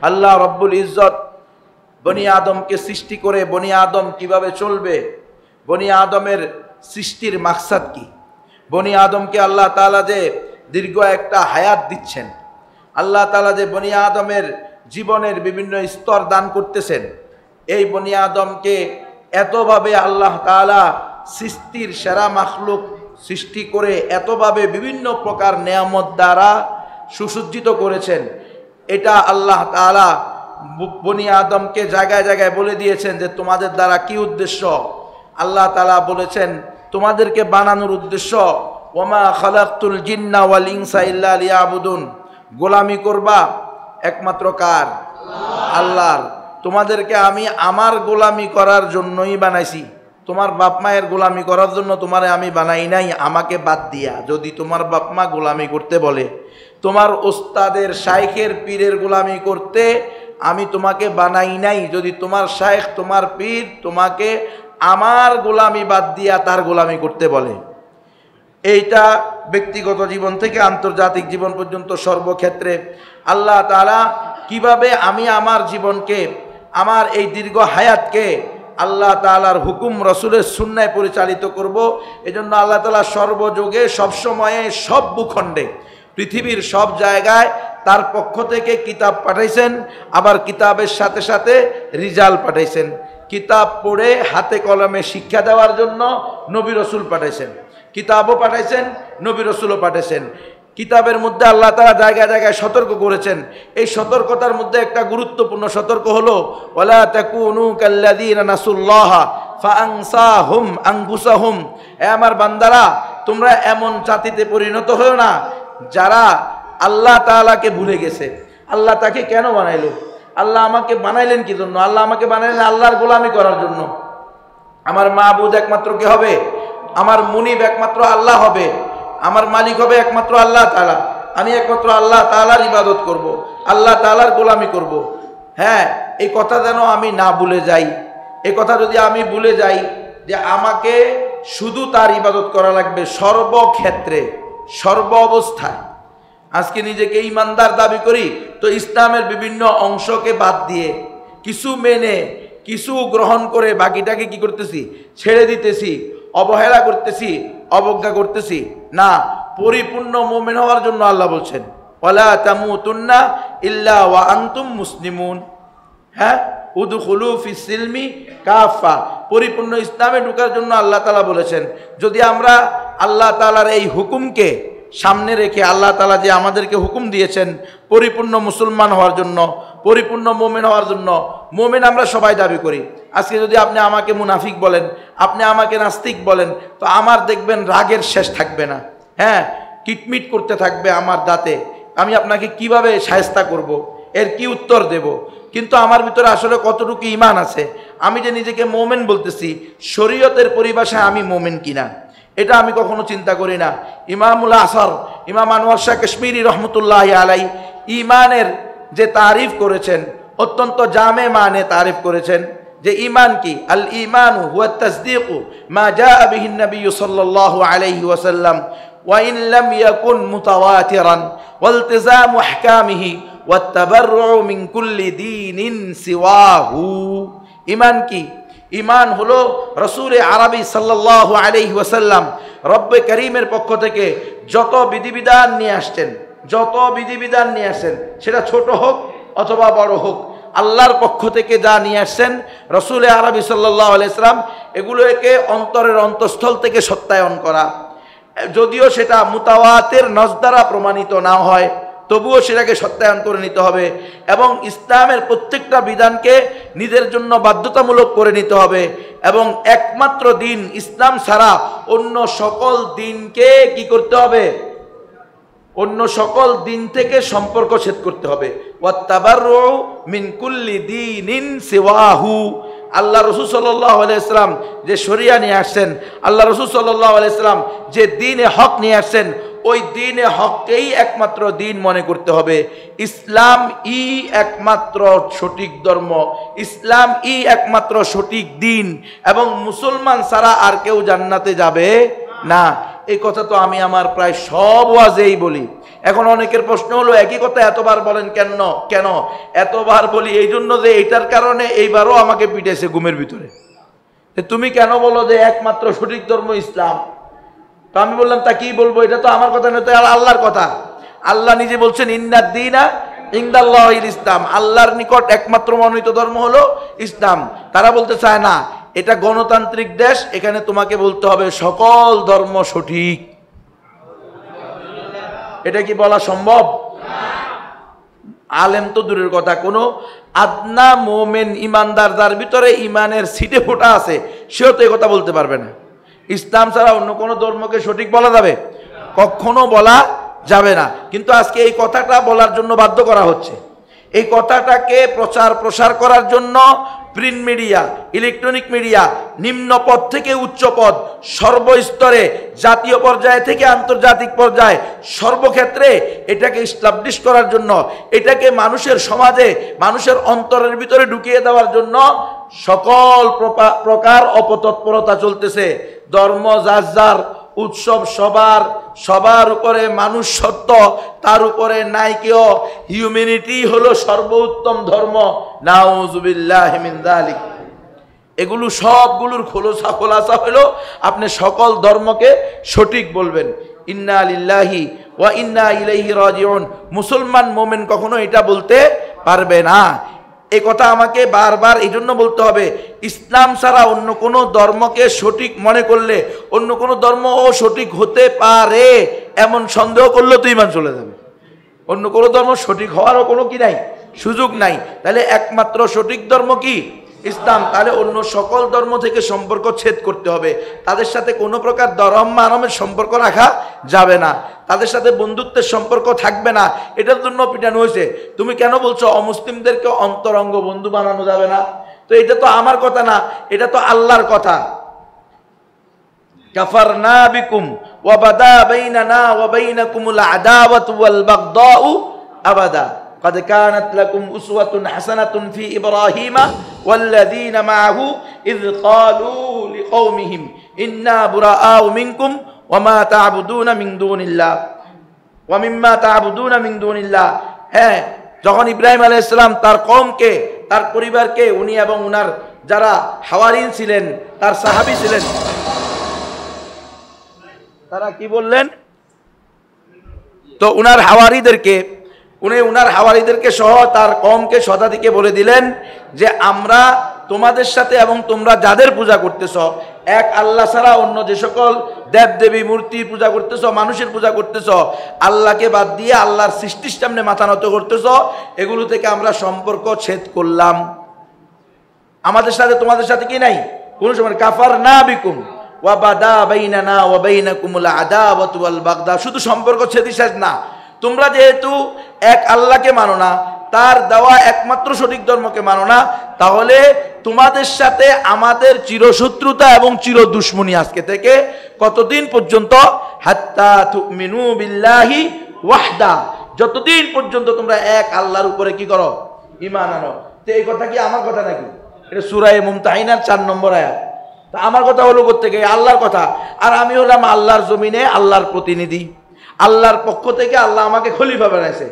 আল্লাহ রব্বুল ইজ্জত বনি আদমকে সৃষ্টি করে বনি আদম কিভাবে চলবে, বনি আদমের সৃষ্টির মাকসাদ কি, বনি আদমকে আল্লাহ তাআলা যে দীর্ঘ একটা হায়াত দিচ্ছেন, আল্লাহ তাআলা যে বনি আদমের জীবনের বিভিন্ন স্তর দান করতেছেন, এই বনি আদমকে এতভাবে আল্লাহ তাআলা সৃষ্টির সেরা মাখলুক সৃষ্টি করে এতভাবে বিভিন্ন প্রকার নেয়ামত দ্বারা সুসজ্জিত করেছেন। এটা আল্লাহ তাআলা বনি আদমকে জায়গায় জায়গায় বলে দিয়েছেন যে তোমাদের দ্বারা কি উদ্দেশ্য। আল্লাহ তাআলা বলেছেন তোমাদেরকে বানানোর উদ্দেশ্য ওয়ামা খালাকতুল জিন্না ওয়াল ইনসা ইল্লা লিয়াবুদুন, গোলামি করবা একমাত্র কার? আল্লাহর। তোমাদেরকে আমি আমার গোলামি করার জন্যই বানাইছি, তোমার বাপ মায়ের গোলামি করার জন্য তোমারে আমি বানাই নাই আমাকে বাদ দিয়া। যদি তোমার বাপ মা গোলামি করতে বলে, তোমার ওস্তাদের শাইখের পীরের গোলামি করতে আমি তোমাকে বানাই নাই। যদি তোমার শাইখ তোমার পীর তোমাকে আমার গোলামি বাদ দিয়া তার গোলামি করতে বলে। এইটা ব্যক্তিগত জীবন থেকে আন্তর্জাতিক জীবন পর্যন্ত সর্বক্ষেত্রে আল্লাহ তাআলা কিভাবে আমি আমার জীবনকে, আমার এই দীর্ঘ হায়াতকে আল্লাহ তাআলার হুকুম রসুলের সুন্নায় পরিচালিত করব, এজন্য আল্লাহ তাআলা সর্বযুগে সবসময়ে সব ভূখণ্ডে পৃথিবীর সব জায়গায় তার পক্ষ থেকে কিতাব পাঠাইছেন, আবার কিতাবের সাথে সাথে রিজাল পাঠাইছেন। কিতাব পড়ে হাতে কলমে শিক্ষা দেওয়ার জন্য নবী রসুল পাঠাইছেন, কিতাবও পাঠাইছেন, নবী রসুলও পাঠাইছেন। কিতাবের মধ্যে আল্লাহ তাআলা জায়গায় জায়গায় সতর্ক করেছেন। এই সতর্কতার মধ্যে একটা গুরুত্বপূর্ণ সতর্ক হলো ওয়ালা তাকুনু কাল্লাযীনা নাসুল্লাহা ফাআনসাহুম আনফুসাহুম, এ আমার বান্দারা তোমরা এমন জাতিতে পরিণত হও না যারা আল্লাহ তাআলাকে ভুলে গেছে। আল্লাহ তাকে কেন বানাইলো? আল্লাহ আমাকে বানাইলেন কি জন্য? আল্লাহ আমাকে বানাইলেন আল্লাহর গোলামি করার জন্য। আমার মাবুদ একমাত্র কে হবে? আমার মুনিব একমাত্র আল্লাহ হবে, আমার মালিক হবে একমাত্র আল্লাহ তাআলা। আমি একমাত্র আল্লাহ তাআলার ইবাদত করব, আল্লাহ তাআলার গোলামি করব। হ্যাঁ, এই কথা যেন আমি না ভুলে যাই। এই কথা যদি আমি ভুলে যাই যে আমাকে শুধু তার ইবাদত করা লাগবে সর্বক্ষেত্রে সর্ব অবস্থায়। আজকে নিজেকে ইমানদার দাবি করি তো ইসলামের বিভিন্ন অংশকে বাদ দিয়ে কিছু মেনে কিছু গ্রহণ করে বাকিটাকে কি করতেছি? ছেড়ে দিতেছি, অবহেলা করতেছি, অবজ্ঞা করতেছি। না, পরিপূর্ণ মুমিন হওয়ার জন্য আল্লাহ বলছেন ওয়ালা তামুতুন্না ইল্লা ওয়া আনতুম মুসলিমুন। হ্যাঁ, উদখুলু ফিস সিলমি কাফা, পরিপূর্ণ ইসলামে ঢোকার জন্য আল্লাহ তাআলা বলেছেন। যদি আমরা আল্লাহ তাআলার এই হুকুমকে সামনে রেখে, আল্লাহ তাআলা যে আমাদেরকে হুকুম দিয়েছেন পরিপূর্ণ মুসলমান হওয়ার জন্য, পরিপূর্ণ মুমিন হওয়ার জন্য, মুমিন আমরা সবাই দাবি করি। আজকে যদি আপনি আমাকে মুনাফিক বলেন, আপনি আমাকে নাস্তিক বলেন, তো আমার দেখবেন রাগের শেষ থাকবে না। হ্যাঁ, কিটমিট করতে থাকবে আমার দাঁতে। আমি আপনাকে কিভাবে শায়েস্তা করব, এর কি উত্তর দেব? কিন্তু আমার ভিতরে আসলে কতটুকু ঈমান আছে, আমি যে নিজেকে মুমিন বলতেছি, শরীয়তের পরিভাষায় আমি মুমিন কিনা এটা আমি কখনো চিন্তা করি না। ইমামুল আসর ইমাম আনোয়ার শাহ কাশ্মীরি রহমতুল্লাহি আলাইহি ঈমানের যে তারিফ করেছেন, অত্যন্ত জামে মানে তারিফ করেছেন যে ঈমান কি? আল ঈমানু হুয়া তাসদীকু মা জাআ বিহি নবী সাল্লাল্লাহু আলাইহি ওয়াসাল্লাম ওয়া ইন লাম ইয়াকুন মুতাওয়াতিরান ওয়া ইলতিজামু আহকামিহি ওয়া তাবাররু মিন কুল্লি দীনিন সিওয়াহু। ঈমান কি? ঈমান হলো রাসূল আরবি সাল্লাল্লাহু আলাইহি ওয়াসাল্লাম রব্বে করিমের পক্ষ থেকে যত বিধিবিধান নিয়ে আসছেন, যত বিধিবিধান নিয়ে আসছেন, সেটা ছোট হোক অথবা বড় হোক, আল্লাহর পক্ষ থেকে যা নিয়ে আসছেন রাসূল আরবি সাল্লাল্লাহু আলাইহি ওয়াসাল্লাম এগুলোকে অন্তরের অন্তঃস্থল থেকে সত্যায়ন করা। যদিও সেটা মুতাওয়াতির নস দ্বারা প্রমাণিত না হয়, তবুও সেটাকে সত্যায়ন করে নিতে হবে এবং ইসলামের প্রত্যেকটা বিধানকে নিজের জন্য বাধ্যতামূলক করে নিতে হবে। এবং একমাত্র দিন ইসলাম ছাড়া অন্য সকল দিনকে কি করতে হবে? অন্য সকল দিন থেকে সম্পর্ক ছেদ করতে হবে। ওয়াত্তাবাররু মিন কুল্লি দীনিন সিওয়াহু। আল্লাহ রাসূল সাল্লাল্লাহু আলাইহি ওয়াসাল্লাম যে শরিয়া নিয়ে আসছেন, আল্লাহ রাসূল সাল্লাল্লাহু আলাইহি ওয়াসাল্লাম যে দ্বীনে হক নিয়ে আসছেন, ওই দ্বীনে হককেই একমাত্র দিন মনে করতে হবে। ইসলাম ই একমাত্র সঠিক ধর্ম, ইসলাম ই একমাত্র সঠিক দিন এবং মুসলমান ছাড়া আর কেউ জান্নাতে যাবে না। এই কথা তো আমি আমার প্রায় সব ওয়াজেই বলি। এখন অনেকের প্রশ্ন হলো একই কথা এতবার বলেন কেন? কেন এতবার বলি? এই জন্য যে এইটার কারণে এইবারও আমাকে পিটেছে ঘুমের ভিতরে। তুমি কেন বলো যে একমাত্র সঠিক ধর্ম ইসলাম? তো আমি বললাম তা কি বলবো, এটা তো আমার কথা নয়, তো আল্লাহর কথা। আল্লাহ নিজে বলছেন ইন্নাদ দীনা ইনদাল্লাহিল ইসলাম, আল্লাহর নিকট একমাত্র মনোনীত ধর্ম হলো ইসলাম। তারা বলতে চায় না এটা গণতান্ত্রিক দেশ, এখানে তোমাকে বলতে হবে সকল ধর্ম সঠিক। এটা কি বলা সম্ভব? আলেম তো দূরের কথা, কোনো আদনা মোমেন ইমানদার যার ভিতরে ইমানের সিটে ফোটা আছে সেও তো এই কথা বলতে পারবে না। ইসলাম ছাড়া অন্য কোনো ধর্মকে সঠিক বলা যাবে? কখনো বলা যাবে না। কিন্তু আজকে এই কথাটা বলার জন্য বাধ্য করা হচ্ছে। এই কথাটাকে প্রচার প্রসার করার জন্য প্রিন্ট মিডিয়া, ইলেকট্রনিক মিডিয়া, নিম্ন পদ থেকে উচ্চ পদ, সর্বস্তরে, জাতীয় পর্যায়ে থেকে আন্তর্জাতিক পর্যায়ে, সর্বক্ষেত্রে এটাকে এস্টাবলিশ করার জন্য, এটাকে মানুষের সমাজে, মানুষের অন্তরের ভিতরে ঢুকিয়ে দেওয়ার জন্য সকল প্রকার অপতৎপরতা চলতেছে। ধর্ম যার যার, উৎসব সবার, সবার উপরে মানুষ সত্য, তার উপরে নাই কেউ। হিউম্যানিটি হলো সর্বোত্তম ধর্ম। নাউযুবিল্লাহি মিন যালিক। এগুলো সবগুলোর খোলাসা হলো আপনি সকল ধর্মকে সঠিক বলবেন। ইন্না লিল্লাহি ওয়া ইন্না ইলাইহি রাজিউন। মুসলমান মোমেন কখনো এটা বলতে পারবে না। এই কথা আমাকে বারবার এই জন্য বলতে হবে, ইসলাম ছাড়া অন্য কোনো ধর্মকে সঠিক মনে করলে, অন্য কোনো ধর্মও সঠিক হতে পারে এমন সন্দেহ করলে তো ঈমান চলে যাবে। অন্য কোনো ধর্ম সঠিক হওয়ারও কোনো কি নাই, সুযোগ নাই। তাহলে একমাত্র সঠিক ধর্ম কি? ইসলাম। তাহলে অন্য সকল ধর্ম থেকে সম্পর্ক ছেদ করতে হবে। তাদের সাথে কোনো প্রকার ধর্মারমের সম্পর্ক রাখা যাবে না, তাদের সাথে বন্ধুত্বের সম্পর্ক থাকবে না। এটার জন্য পিটানো হয়েছে। তুমি কেন বলছো অমুসলিমদেরকে অন্তরঙ্গ বন্ধু বানানো যাবে না? তো এটা তো আমার কথা না, এটা তো আল্লাহর কথা। কাফারনা বিকুম ওয়া বাদা বাইনানা ওয়া বাইনাকুমুল আদাওয়াতু ওয়াল বাগদাউ আবাদা قد كانت لكم أسوة حسنة في إبراهيم والذين معه إذ قالوا لقومهم إنا براء منكم وما تعبدون من دون الله ومما تعبدون من دون الله। হ্যাঁ, যখন ইব্রাহিম আলাইহিস সালাম তার কওমকে, তার পরিবারকে, উনি এবং উনার যারা হাওয়ারিন ছিলেন, তার সাহাবী ছিলেন, তারা কি বললেন? তো উনার হাওয়ারিদেরকে সহ তার কওমকে শতাধিকে বলে দিলেন যে আমরা তোমাদের সাথে এবং তোমরা যাদের পূজা করতেছ, এক আল্লাহ ছাড়া অন্য যে সকল দেবদেবী মূর্তির পূজা করতেছ, মানুষের পূজা করতেছ, আল্লাহকে বাদ দিয়ে আল্লাহর সৃষ্টির সামনে মাথা নত করতেছ, এগুলো থেকে আমরা সম্পর্ক ছেদ করলাম। আমাদের সাথে তোমাদের সাথে কি নাই কোন সময়। কাফারনা বিকুম ওয়া বাদা বাইনানা ওয়া বাইনাকুমুল আদাওয়াতু ওয়াল বাগদা। শুধু সম্পর্ক ছেদ না, তোমরা যেহেতু এক আল্লাহকে মানো না, তার দেওয়া একমাত্র সঠিক ধর্মকে মানো না, তাহলে তোমাদের সাথে আমাদের চিরশত্রুতা এবং চির দুশ্মনী আজকে থেকে কতদিন পর্যন্ত? হাত্তা তুমিনু বিল্লাহি ওয়াহদা, যতদিন পর্যন্ত তোমরা এক আল্লাহর উপরে কি করো? ঈমান আনো। তো এই কথা কি আমার কথা নাকি? এটা সূরা মুমতাহিনার 4 নম্বর আয়াত। তা আমার কথা হলো কোত্থেকে? আল্লাহর কথা। আর আমি হলাম আল্লাহর জমিনে আল্লাহর প্রতিনিধি। আল্লাহর পক্ষ থেকে আল্লাহ আমাকে খলিফা বানাইছে।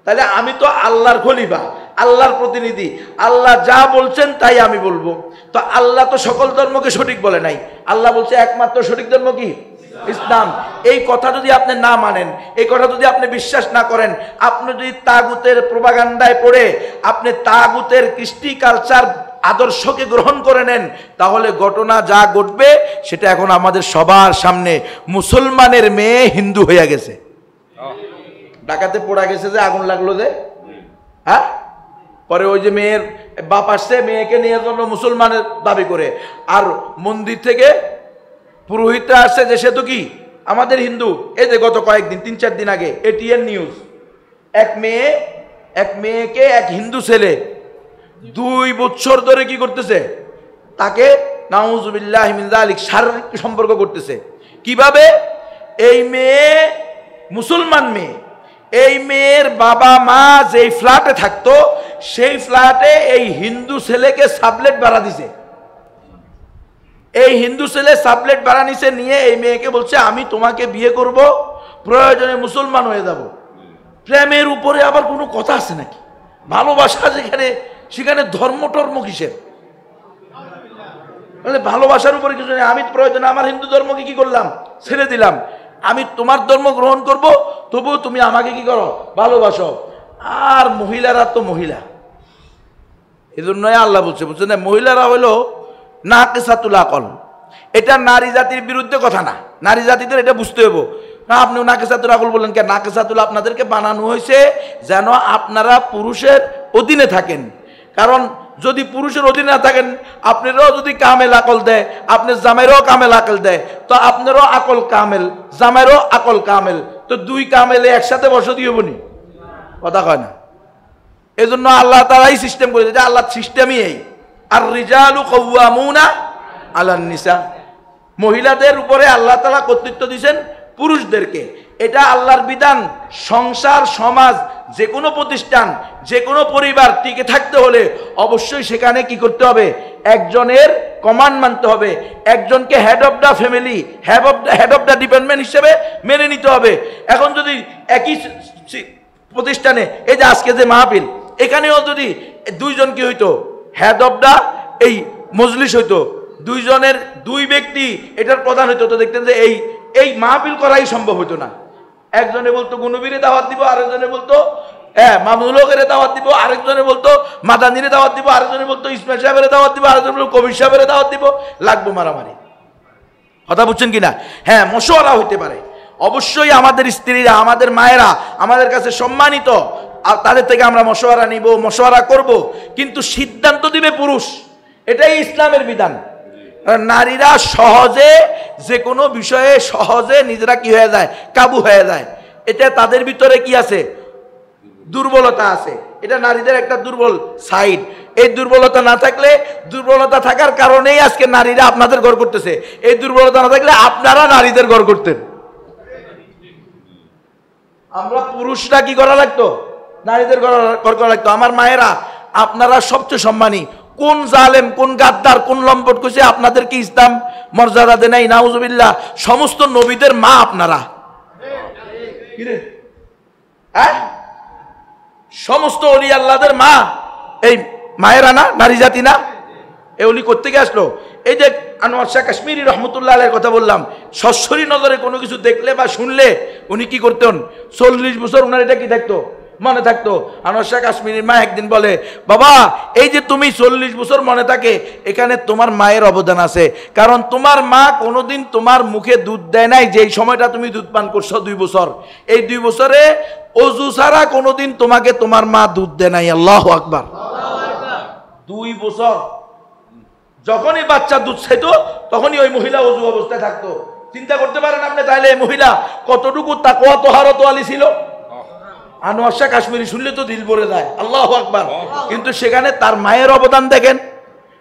তাহলে আমি তো আল্লাহর খলিফা, আল্লাহর প্রতিনিধি। আল্লাহ যা বলছেন তাই আমি বলবো। তো আল্লাহ তো সকল ধর্মকে সঠিক বলে নাই। আল্লাহ বলছে একমাত্র সঠিক ধর্ম কি? ইসলাম। এই কথা যদি আপনি না মানেন, এই কথা যদি আপনি বিশ্বাস না করেন, আপনি যদি তাগুতের প্রোপাগান্ডায় পড়ে আপনি তাগুতের কৃষ্টি কালচার আদর্শকে গ্রহণ করে নেন, তাহলে ঘটনা যা ঘটবে সেটা এখন আমাদের সবার সামনে। মুসলমানের মেয়ে হিন্দু হয়ে গেছে। ঢাকাতে পড়া গেছে যে আগুন লাগলো যে, হ্যাঁ, পরে ওই যে মেয়ের বাপ আসছে মেয়েকে নিয়ে জন্য মুসলমানের দাবি করে, আর মন্দির থেকে পুরোহিতরা আসছে যে সে তো কি আমাদের হিন্দু। এই যে গত কয়েকদিন 3-4 দিন আগে এটিএন নিউজ, এক মেয়েকে এক হিন্দু ছেলে 2 বছর ধরে কি করতেছে? তাকে নাউযুবিল্লাহি মিন যালিক শারীরিক সম্পর্ক করতেছে। কিভাবে? এই মেয়ে মুসলমান মেয়ে, এই মেয়ের বাবা মা যেই ফ্ল্যাটে থাকতো সেই ফ্ল্যাটে এই হিন্দু ছেলেকে সাবলেট ভাড়া দিছে। এই হিন্দু ছেলে সাবলেট ভাড়া নিছে, নিয়ে এই মেয়েকে বলছে আমি তোমাকে বিয়ে করব, প্রয়োজনে মুসলমান হয়ে যাব। প্রেমের উপরে আবার কোনো কথা আছে নাকি? ভালোবাসা যেখানে, সেখানে ধর্ম টর্ম কিসের? ভালোবাসার উপরে কিছু নেই। আমি প্রয়োজনে আমার হিন্দু ধর্মকে কি করলাম, ছেড়ে দিলাম, আমি তোমার ধর্ম গ্রহণ করব, তবুও তুমি আমাকে কি করো, ভালোবাসো। আর মহিলারা তো মহিলা, এই জন্যই আল্লাহ বলছে, বুঝছেন না, মহিলারা হলো নাকিসাতুল আকল। এটা নারী জাতির বিরুদ্ধে কথা না, নারী জাতিদের এটা বুঝতে হইব না। আপনি নাকিসাতুল আকল বললেন কেন? নাকিসাতুল আপনাদেরকে বানানো হয়েছে যেন আপনারা পুরুষের অধীনে থাকেন। কারণ যদি পুরুষের অধীনে না থাকেন, আপনারও যদি কামেল আকল দেয়, আপনার জামাইরও কামেল আকল দেয়, তো আপনারও আকল কামেল, জামাইরও আকল কামেল, তো দুই কামেলে একসাথে বসতি হইব নি? কথা কয় না। এই জন্য আল্লাহ তাআলাই সিস্টেম করে দিয়েছে, আল্লাহ সিস্টেমই এই। আর রিজালু কাওয়ামুনা আলান নিসা, মহিলাদের উপরে আল্লাহ তাআলা কর্তৃত্ব দিয়েছেন পুরুষদেরকে। এটা আল্লাহর বিধান। সংসার, সমাজ, যে কোনো প্রতিষ্ঠান, যে কোনো পরিবার টিকে থাকতে হলে অবশ্যই সেখানে কি করতে হবে, একজনের কমান্ড মানতে হবে, একজনকে head of the family, head of the department হিসেবে মেনে নিতে হবে। এখন যদি একই প্রতিষ্ঠানে, এই যে আজকে যে মাহফিল, এখানেও যদি দুইজন কি হইতো, হেড অফ দ্য এই মজলিস হইতো, দুইজনের দুই ব্যক্তি এটার প্রধান হইতো, তো দেখতেন যে এই মাহফিল করাই সম্ভব হইতো না। একজনে বলতো গুনবীরে দাওয়াত দিব, আরেকজনে বলতো মামুনুল হকের দাওয়াত দিব, আরেকজনে বলতো মাদানিরে দাওয়াত দিব, আরেকজনে বলতো ইসমাইল সাহেবের দাওয়াত দিব, আরেকজনে বলতো কবির সাহেবের দাওয়াত দিব। লাগবো মারামারি। কথা বুঝছেন কিনা? হ্যাঁ, মশওয়ারা হইতে পারে। অবশ্যই আমাদের স্ত্রীরা, আমাদের মায়েরা আমাদের কাছে সম্মানিত, তাদের থেকে আমরা মশওয়ারা নিব, মশওয়ারা করব, কিন্তু সিদ্ধান্ত দিবে পুরুষ। এটাই ইসলামের বিধান। নারীরা সহজে যে কোনো বিষয়ে সহজে নিজেরা কি হয়ে যায়, কাবু হয়ে যায়। এটা তাদের ভিতরে কি আছে, দুর্বলতা আছে। এটা নারীদের একটা দুর্বল সাইড। এই দুর্বলতা না থাকলে, দুর্বলতা থাকার কারণেই আজকে নারীরা আপনাদের ঘর করতেছে। এই দুর্বলতা না থাকলে আপনারা নারীদের ঘর করতেন। আমরা পুরুষরা কি করা লাগতো, নারীদের ঘর করা লাগতো। আমার মায়েরা, আপনারা সবচেয়ে সম্মানী। কোন জালেম, কোন গাদ্দার, কোন লম্পট কইছে আপনাদেরকে ইসলাম মর্যাদা দেয় নাই? নাউজুবিল্লাহ। সমস্ত নবীদের মা আপনারা, সমস্ত ওলি আল্লাহদের মা এই মায়েরা না, নারী জাতি না? এই ওলি কোত্থেকে আসলো? এই যে আনোয়ার শাহ কাশ্মীরি রহমতুল্লাহ আলাইহির কথা বললাম, সরাসরি নজরে কোনো কিছু দেখলে বা শুনলে উনি কি করতেন, 40 বছর উনার এটা কি থাকতো, মনে থাকতো। আনোয়ার শাহ কাশ্মীরির মা একদিন বলে, বাবা এই যে তুমি 40 বছর মনে থাকে, এখানে তোমার মায়ের অবদান আছে। কারণ তোমার মা কোনোদিন তোমার মুখে দুধ দেয় নাই, যেই সময়টা তুমি দুধ পান করছো 2 বছর, এই 2 বছরে অজু ছাড়া কোনোদিন তোমাকে তোমার মা দুধ দেয় নাই। আল্লাহু আকবার। 2 বছর যখনই বাচ্চা দুধ খাইতো, তখনই ওই মহিলা অজু অবস্থায় থাকতো। চিন্তা করতে পারেন আপনি তাইলে এই মহিলা কতটুকু তাকওয়া তহারত ওয়ালি ছিল। আনোয়ার শাহ কাশ্মীরি শুনলে তো দিল ভরে যায়, আল্লাহু আকবার। কিন্তু সেখানে তার মায়ের অবদান দেখেন।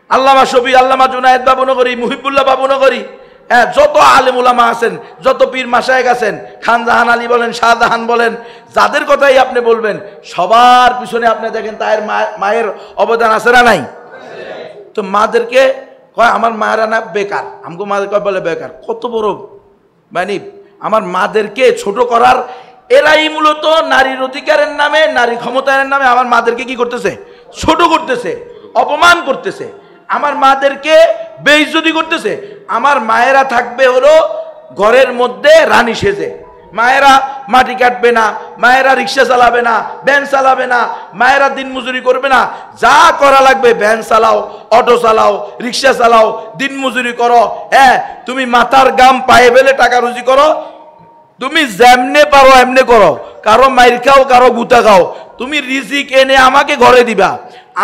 আল্লামা শফি, আল্লামা জুনায়েদ বাবুনগরী, মুহিবুল্লাহ বাবুনগরী, যত আলেম উলামা আছেন, যত পীর মাশায়েখ আছেন, খান জাহান আলী বলেন, শাহজাহান বলেন, যাদের কথাই আপনি বলবেন, সবার পিছনে আপনি দেখেন তার মায়ের অবদান আছে না নাই? তো মাদেরকে কয় আমার মায়েরা না বেকার, আমাকে মাদের কয় বলে বেকার। কত বড় মানে আমার মাদেরকে ছোট করার, এরাই মূলত নারীর অধিকারের নামে, নারী ক্ষমতায়নের নামে আমার মাদেরকে কি করতেছে, ছোট করতেছে, অপমান করতেছে, আমার মাদেরকে বেইজ্জতি করতেছে। আমার মায়েরা থাকবে হলো ঘরের মধ্যে রানী সেজে। মায়েরা মাটি কাটবে না, মায়েরা রিক্সা চালাবে না, ভ্যান চালাবে না, মায়েরা দিন মজুরি করবে না। যা করা লাগবে, ভ্যান চালাও, অটো চালাও, রিক্সা চালাও, দিন মজুরি করো। হ্যাঁ, তুমি মাথার গাম পায়ে ফেলে টাকা রুজি করো, তুমি যেমনে পারো এমনে করো, কারো মাইর খাও, কারো গুতা খাও, তুমি রিজিক এনে আমাকে ঘরে দিবা,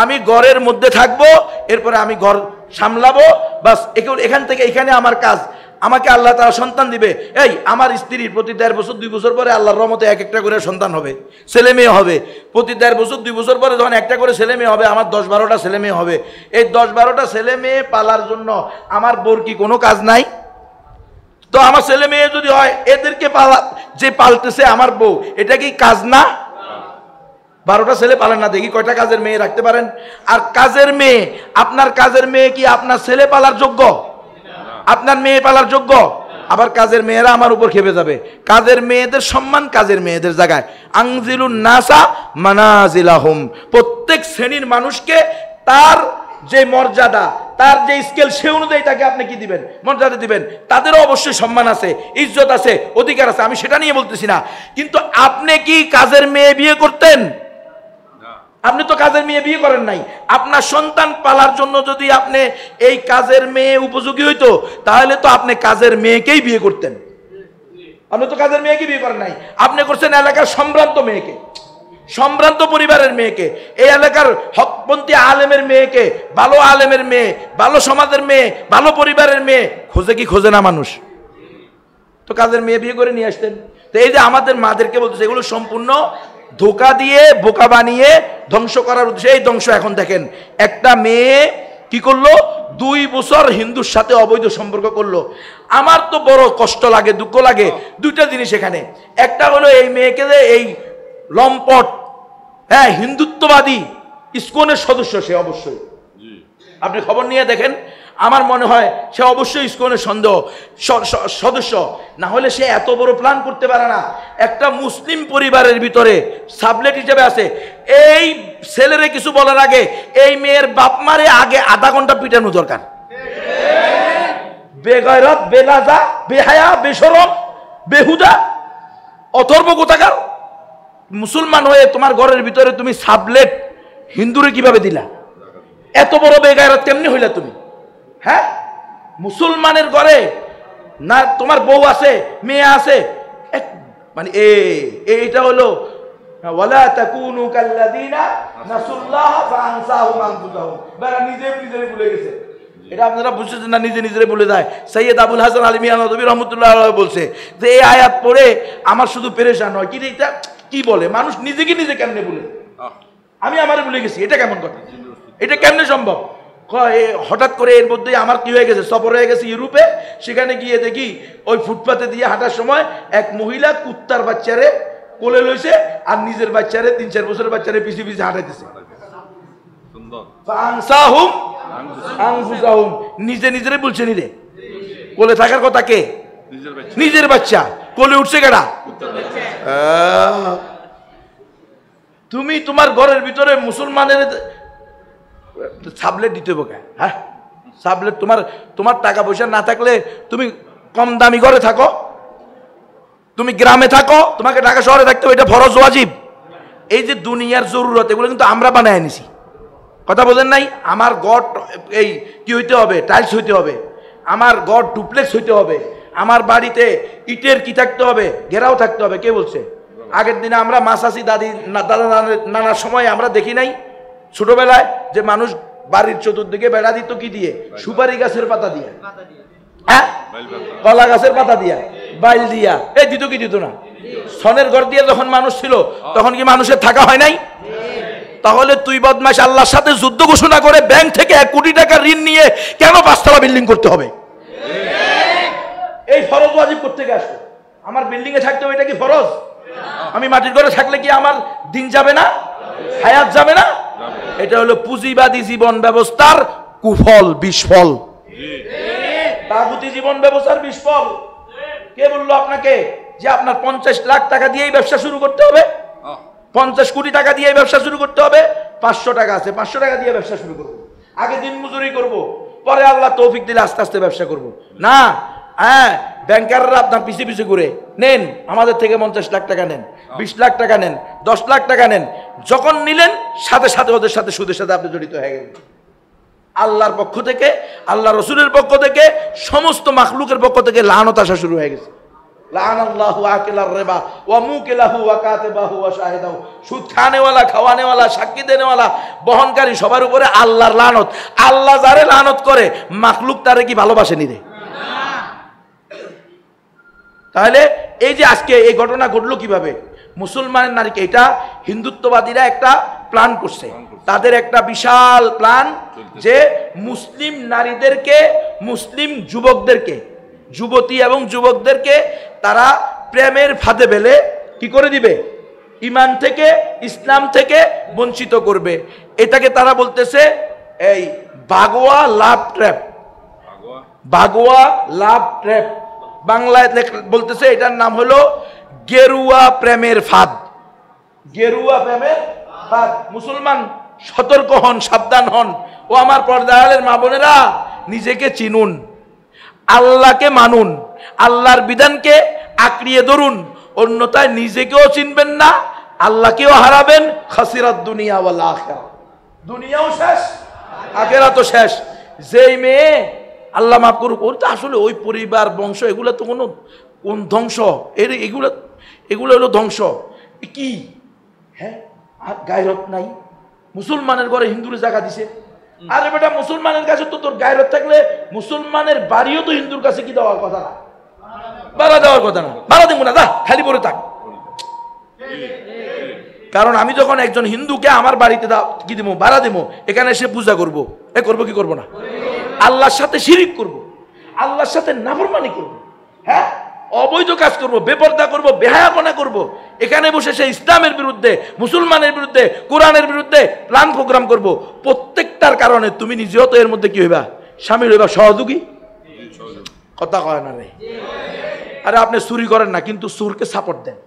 আমি ঘরের মধ্যে থাকবো, এরপরে আমি ঘর সামলাবো, বাস। এখান থেকে এখানে আমার কাজ। আমাকে আল্লাহ তাআলা সন্তান দিবে। এই আমার স্ত্রীর প্রতি 1.5 বছর 2 বছর পরে আল্লাহর রহমতে একটা করে সন্তান হবে, ছেলে মেয়ে হবে। প্রতি 1.5 বছর 2 বছর পরে যখন একটা করে ছেলে মেয়ে হবে, আমার 10-12টা ছেলে মেয়ে হবে। এই 10-12টা ছেলে মেয়ে পালার জন্য আমার বোর কি কোনো কাজ নাই? তো আমার ছেলে মেয়ে যদি হয়, এদেরকে যে পালতেছে আমার বউ, এটা কি কাজ না? 12টা ছেলে পালেন না, দেখি কয়টা কাজের মেয়ে রাখতে পারেন। আর কাজের মেয়ে, আপনার কাজের মেয়ে কি আপনার ছেলে পালার যোগ্য? আপনার মেয়ে পালার যোগ্য? আবার কাজের মেয়েরা আমার উপর খেপে যাবে। কাজের মেয়েদের সম্মান কাজের মেয়েদের জায়গায়। আনজিলুন নাসা মানাজিলাহুম, প্রত্যেক শ্রেণীর মানুষকে তার যে মর্যাদা, তার যে স্কেল, সে অনুযায়ী তাকে আপনি কি দিবেন? মর্যাদা দিবেন। তাদেরও অবশ্যই সম্মান আছে, ইজ্জত আছে, অধিকার আছে, আমি সেটা নিয়ে বলতেছি না। কিন্তু আপনি কি কাজের মেয়ে বিয়ে করতেন? আপনি তো কাজের মেয়ে বিয়ে করেন নাই। আপনার সন্তান পালার জন্য যদি আপনি এই কাজের মেয়ে উপযোগী হইতো, তাহলে তো আপনি কাজের মেয়েকেই বিয়ে করতেন। আপনি তো কাজের মেয়েকে বিয়ে করেন নাই, আপনি করছেন এলাকার সম্ভ্রান্ত মেয়েকে, সম্ভ্রান্ত পরিবারের মেয়েকে, এই এলাকার হকপন্থী আলেমের মেয়েকে, ভালো আলেমের মেয়ে, ভালো সমাজের মেয়ে, ভালো পরিবারের মেয়ে খোঁজে কি খোঁজে না মানুষ? তো কাজের মেয়ে বিয়ে করে নিয়ে আসতেন। তো এই যে আমাদের মাদেরকে বলতেছে, এগুলো সম্পূর্ণ ধোকা দিয়ে বোকা বানিয়ে ধ্বংস করার উদ্দেশ্যে। এই ধ্বংস এখন দেখেন, একটা মেয়ে কি করলো, 2 বছর হিন্দুর সাথে অবৈধ সম্পর্ক করলো। আমার তো বড় কষ্ট লাগে, দুঃখ লাগে। দুইটা জিনিস এখানে, একটা হলো এই মেয়েকে এই লম্পট, হ্যাঁ হিন্দুত্ববাদী ইসকনের সদস্য, সে অবশ্যই, আপনি খবর নিয়ে দেখেন, আমার মনে হয় সে অবশ্যই ইসকনের সদস্য, না হলে সে এত বড় প্ল্যান করতে পারে না। একটা মুসলিম পরিবারের ভিতরে সাবলেট হিসেবে আছে, এই ছেলেরে কিছু বলার আগে এই মেয়ের বাপ মারে আগে আধা ঘন্টা পিটানো দরকার। বেগয়রত, বেলাজা, বেহায়া, বেশরম, বেহুদা, অথর্ব কোথাকার। মুসলমান হয়ে তোমার ঘরের ভিতরে তুমি সাবলেট হিন্দুরে কিভাবে দিলা? এত বড় বেগায়রত কেমনি হইলা তুমি? হ্যাঁ, মুসলমানের ঘরে না তোমার বউ আছে, মেয়ে আছে, মানে এইটা হলো ওয়ালা তাকুনু কাল্লাযিনা নাসুল্লাহ ফাআনসাহুম আনফুসাহুম, বারা নিজে ভুলে গেছে। এটা আপনারা বুঝছেন না, নিজে নিজে ভুলে যায়। সৈয়দ আবুল হাসান আলী মিয়া নদভী রহমতুল্লাহ বলছে যে এই আয়াত পড়ে আমার শুধু পেরেশান হয়, কি এটা কি বলে মানুষ নিজেকে নিজে কেমনে বলে, আমি আমারে ভুলে গেছি, এটা কেমন কথা? এটা কেমনে সম্ভব? হঠাৎ করে এর মধ্যে আমার কি হয়ে গেছে, সফর হয়ে গেছে ইউরোপে, সেখানে গিয়ে দেখি ওই ফুটপাতে দিয়ে হাঁটার সময় এক মহিলা কুত্তার বাচ্চারে কোলে লইছে আর নিজের বাচ্চারে 3-4 বছরের বাচ্চারে পিছিয়ে পিছিয়ে হাঁটাইতেছে। নিজে নিজেরে বলছে নিরে, কোলে থাকার কথা কে? নিজের বাচ্চা, কোলে উঠছে কেডা? তুমি তোমার ঘরের ভিতরে মুসলমানের সাবলেট দিতে হবে? হ্যাঁ, সাবলেট তোমার টাকা পয়সা না থাকলে তুমি কম দামি ঘরে থাকো, তুমি গ্রামে থাকো, তোমাকে ঢাকা শহরে থাকতে হবে, এটা ফরজ ওয়াজিব। এই যে দুনিয়ার জরুরত, এগুলো কিন্তু আমরা বানায় নিছি। কথা বলেন নাই? আমার গড় এই কি হইতে হবে, টাইলস হইতে হবে, আমার গড় ডুপ্লেক্স হইতে হবে, আমার বাড়িতে ইটের কি থাকতে হবে, ঘেরাও থাকতে হবে। কে বলছে? আগের দিনে আমরা মাসাসি দাদা নানার সময় আমরা দেখি নাই ছোটবেলায় যে মানুষ বাড়ির চতুর্দিকে বেড়া দিত কি দিয়ে? সুপারি গাছের পাতা দিয়ে, হ্যাঁ, কলা গাছের পাতা দিয়া, বাইল দিয়া, এই দিত কি দিত না? সনের ঘর দিয়ে যখন মানুষ ছিল তখন কি মানুষের থাকা হয় নাই? তাহলে তুই বদমাশ আল্লাহর সাথে যুদ্ধ ঘোষণা করে ব্যাংক থেকে 1 কোটি টাকা ঋণ নিয়ে কেন 5 তলা বিল্ডিং করতে হবে? এই ফরজ ওয়াজিব করতে গিয়ে আসবে আমার বিল্ডিং এ থাকতে হবে, এটা কি ফরজ? আমি মাটির ঘরে থাকলে কি আমার দিন যাবে না, হায়াত যাবে না? এটা হলো পুঁজিবাদী জীবন ব্যবস্থার কুফল, বিস্ফল, তাগুতি জীবন ব্যবস্থার বিস্ফল। কে বললো আপনাকে যে আপনার 50 লাখ টাকা দিয়েই ব্যবসা শুরু করতে হবে, 50 কোটি টাকা দিয়ে ব্যবসা শুরু করতে হবে? 500 টাকা আছে, 500 টাকা দিয়ে ব্যবসা শুরু করবো, আগে দিন মজুরি করব, পরে আল্লাহ তৌফিক দিলে আস্তে আস্তে ব্যবসা করব। না, হ্যাঁ, ব্যাংকাররা আপনার পিছিয়ে পিছিয়ে ঘুরে নেন, আমাদের থেকে 50 লাখ টাকা নেন, 20 লাখ টাকা নেন, 10 লাখ টাকা নেন। যখন নিলেন সাথে সাথে ওদের সাথে সুদের সাথে আপনি জড়িত হয়ে গেলেন। আল্লাহর পক্ষ থেকে, আল্লাহ রসুলের পক্ষ থেকে, সমস্ত মাখলুকের পক্ষ থেকে লানত আসা শুরু হয়ে গেছে। লানাল্লাহু আকিলার রিবা ওয়া মুকিলাহু ওয়া কাতিবাহু ওয়া শাহিদাহু। সুদ খানেওয়ালা, খাওয়ানেওয়ালা, সাক্ষী দেনেওয়ালা, বহনকারী সবার উপরে আল্লাহর লানত। আল্লাহ যারে লানত করে মাখলুক তারে কি ভালোবাসে নি রে? তাহলে এই যে আজকে এই ঘটনা ঘটলো কিভাবে? মুসলমানের নারীকে, এটা হিন্দুত্ববাদীরা একটা প্ল্যান করছে, তাদের একটা বিশাল প্ল্যান যে মুসলিম নারীদেরকে, মুসলিম যুবকদেরকে, যুবতী এবং যুবকদেরকে তারা প্রেমের ফাঁদে ফেলে কি করে দিবে? ইমান থেকে, ইসলাম থেকে বঞ্চিত করবে। এটাকে তারা বলতেছে এই ভাগোয়া লাভ ট্র্যাপ, ভাগোয়া লাভ ট্র্যাপ। বাংলায় বলতেছে এটার নাম হলো গেরুয়া প্রেমের ফাঁদ। গেরুয়া প্রেমের ফাঁদ। মুসলমান সতর্ক হন, সাবধান হন। ও আমার পর্দারের মা বোনেরা, নিজেকে চিনুন, আল্লাহকে মানুন, আল্লাহর বিধানকে আঁকড়িয়ে ধরুন, অন্যথায় নিজেকেও চিনবেন না, আল্লাহকেও হারাবেন। খাসিরাত দুনিয়া ওয়াল আখিরা, দুনিয়াও শেষ, আখিরাতও শেষ। যেই মেয়ে, আল্লাহ মাফ করুক, ওর তো আসলে ওই পরিবার বংশ এগুলো তো কোন ধ্বংস, এগুলো হলো ধ্বংস। কি হ্যাঁ, গায়রত নাই। মুসলমানের ঘরে হিন্দুরে জায়গা দিছে। আরে বেটা, মুসলমানের কাছে তো তোর গায়রত থাকলে মুসলমানের বাড়িও তো হিন্দুর কাছে কি দেওয়ার কথা না, ভাড়া দেওয়ার কথা না। ভাড়া দিব না, যা খালি পরে থাক। কারণ আমি যখন একজন হিন্দুকে আমার বাড়িতে কি দিব, ভাড়া দিব, এখানে এসে পূজা করবো, করবো কি করবো না? আল্লাহর সাথে শিরিক করব, আল্লাহর সাথে নাফরমানি করব, হ্যাঁ, অবৈধ কাজ করব, বেপরদা করব, বেহায়াপনা করব। এখানে বসে সে ইসলামের বিরুদ্ধে, মুসলমানের বিরুদ্ধে, কোরআনের বিরুদ্ধে প্ল্যান প্রোগ্রাম করব। প্রত্যেকটার কারণে তুমি নিজেও তো এর মধ্যে কি হইবা, সামিল হইবা, সহযোগী। কথা কয় না রে? আরে আপনি চুরি করেন না কিন্তু চোরকে সাপোর্ট দেন।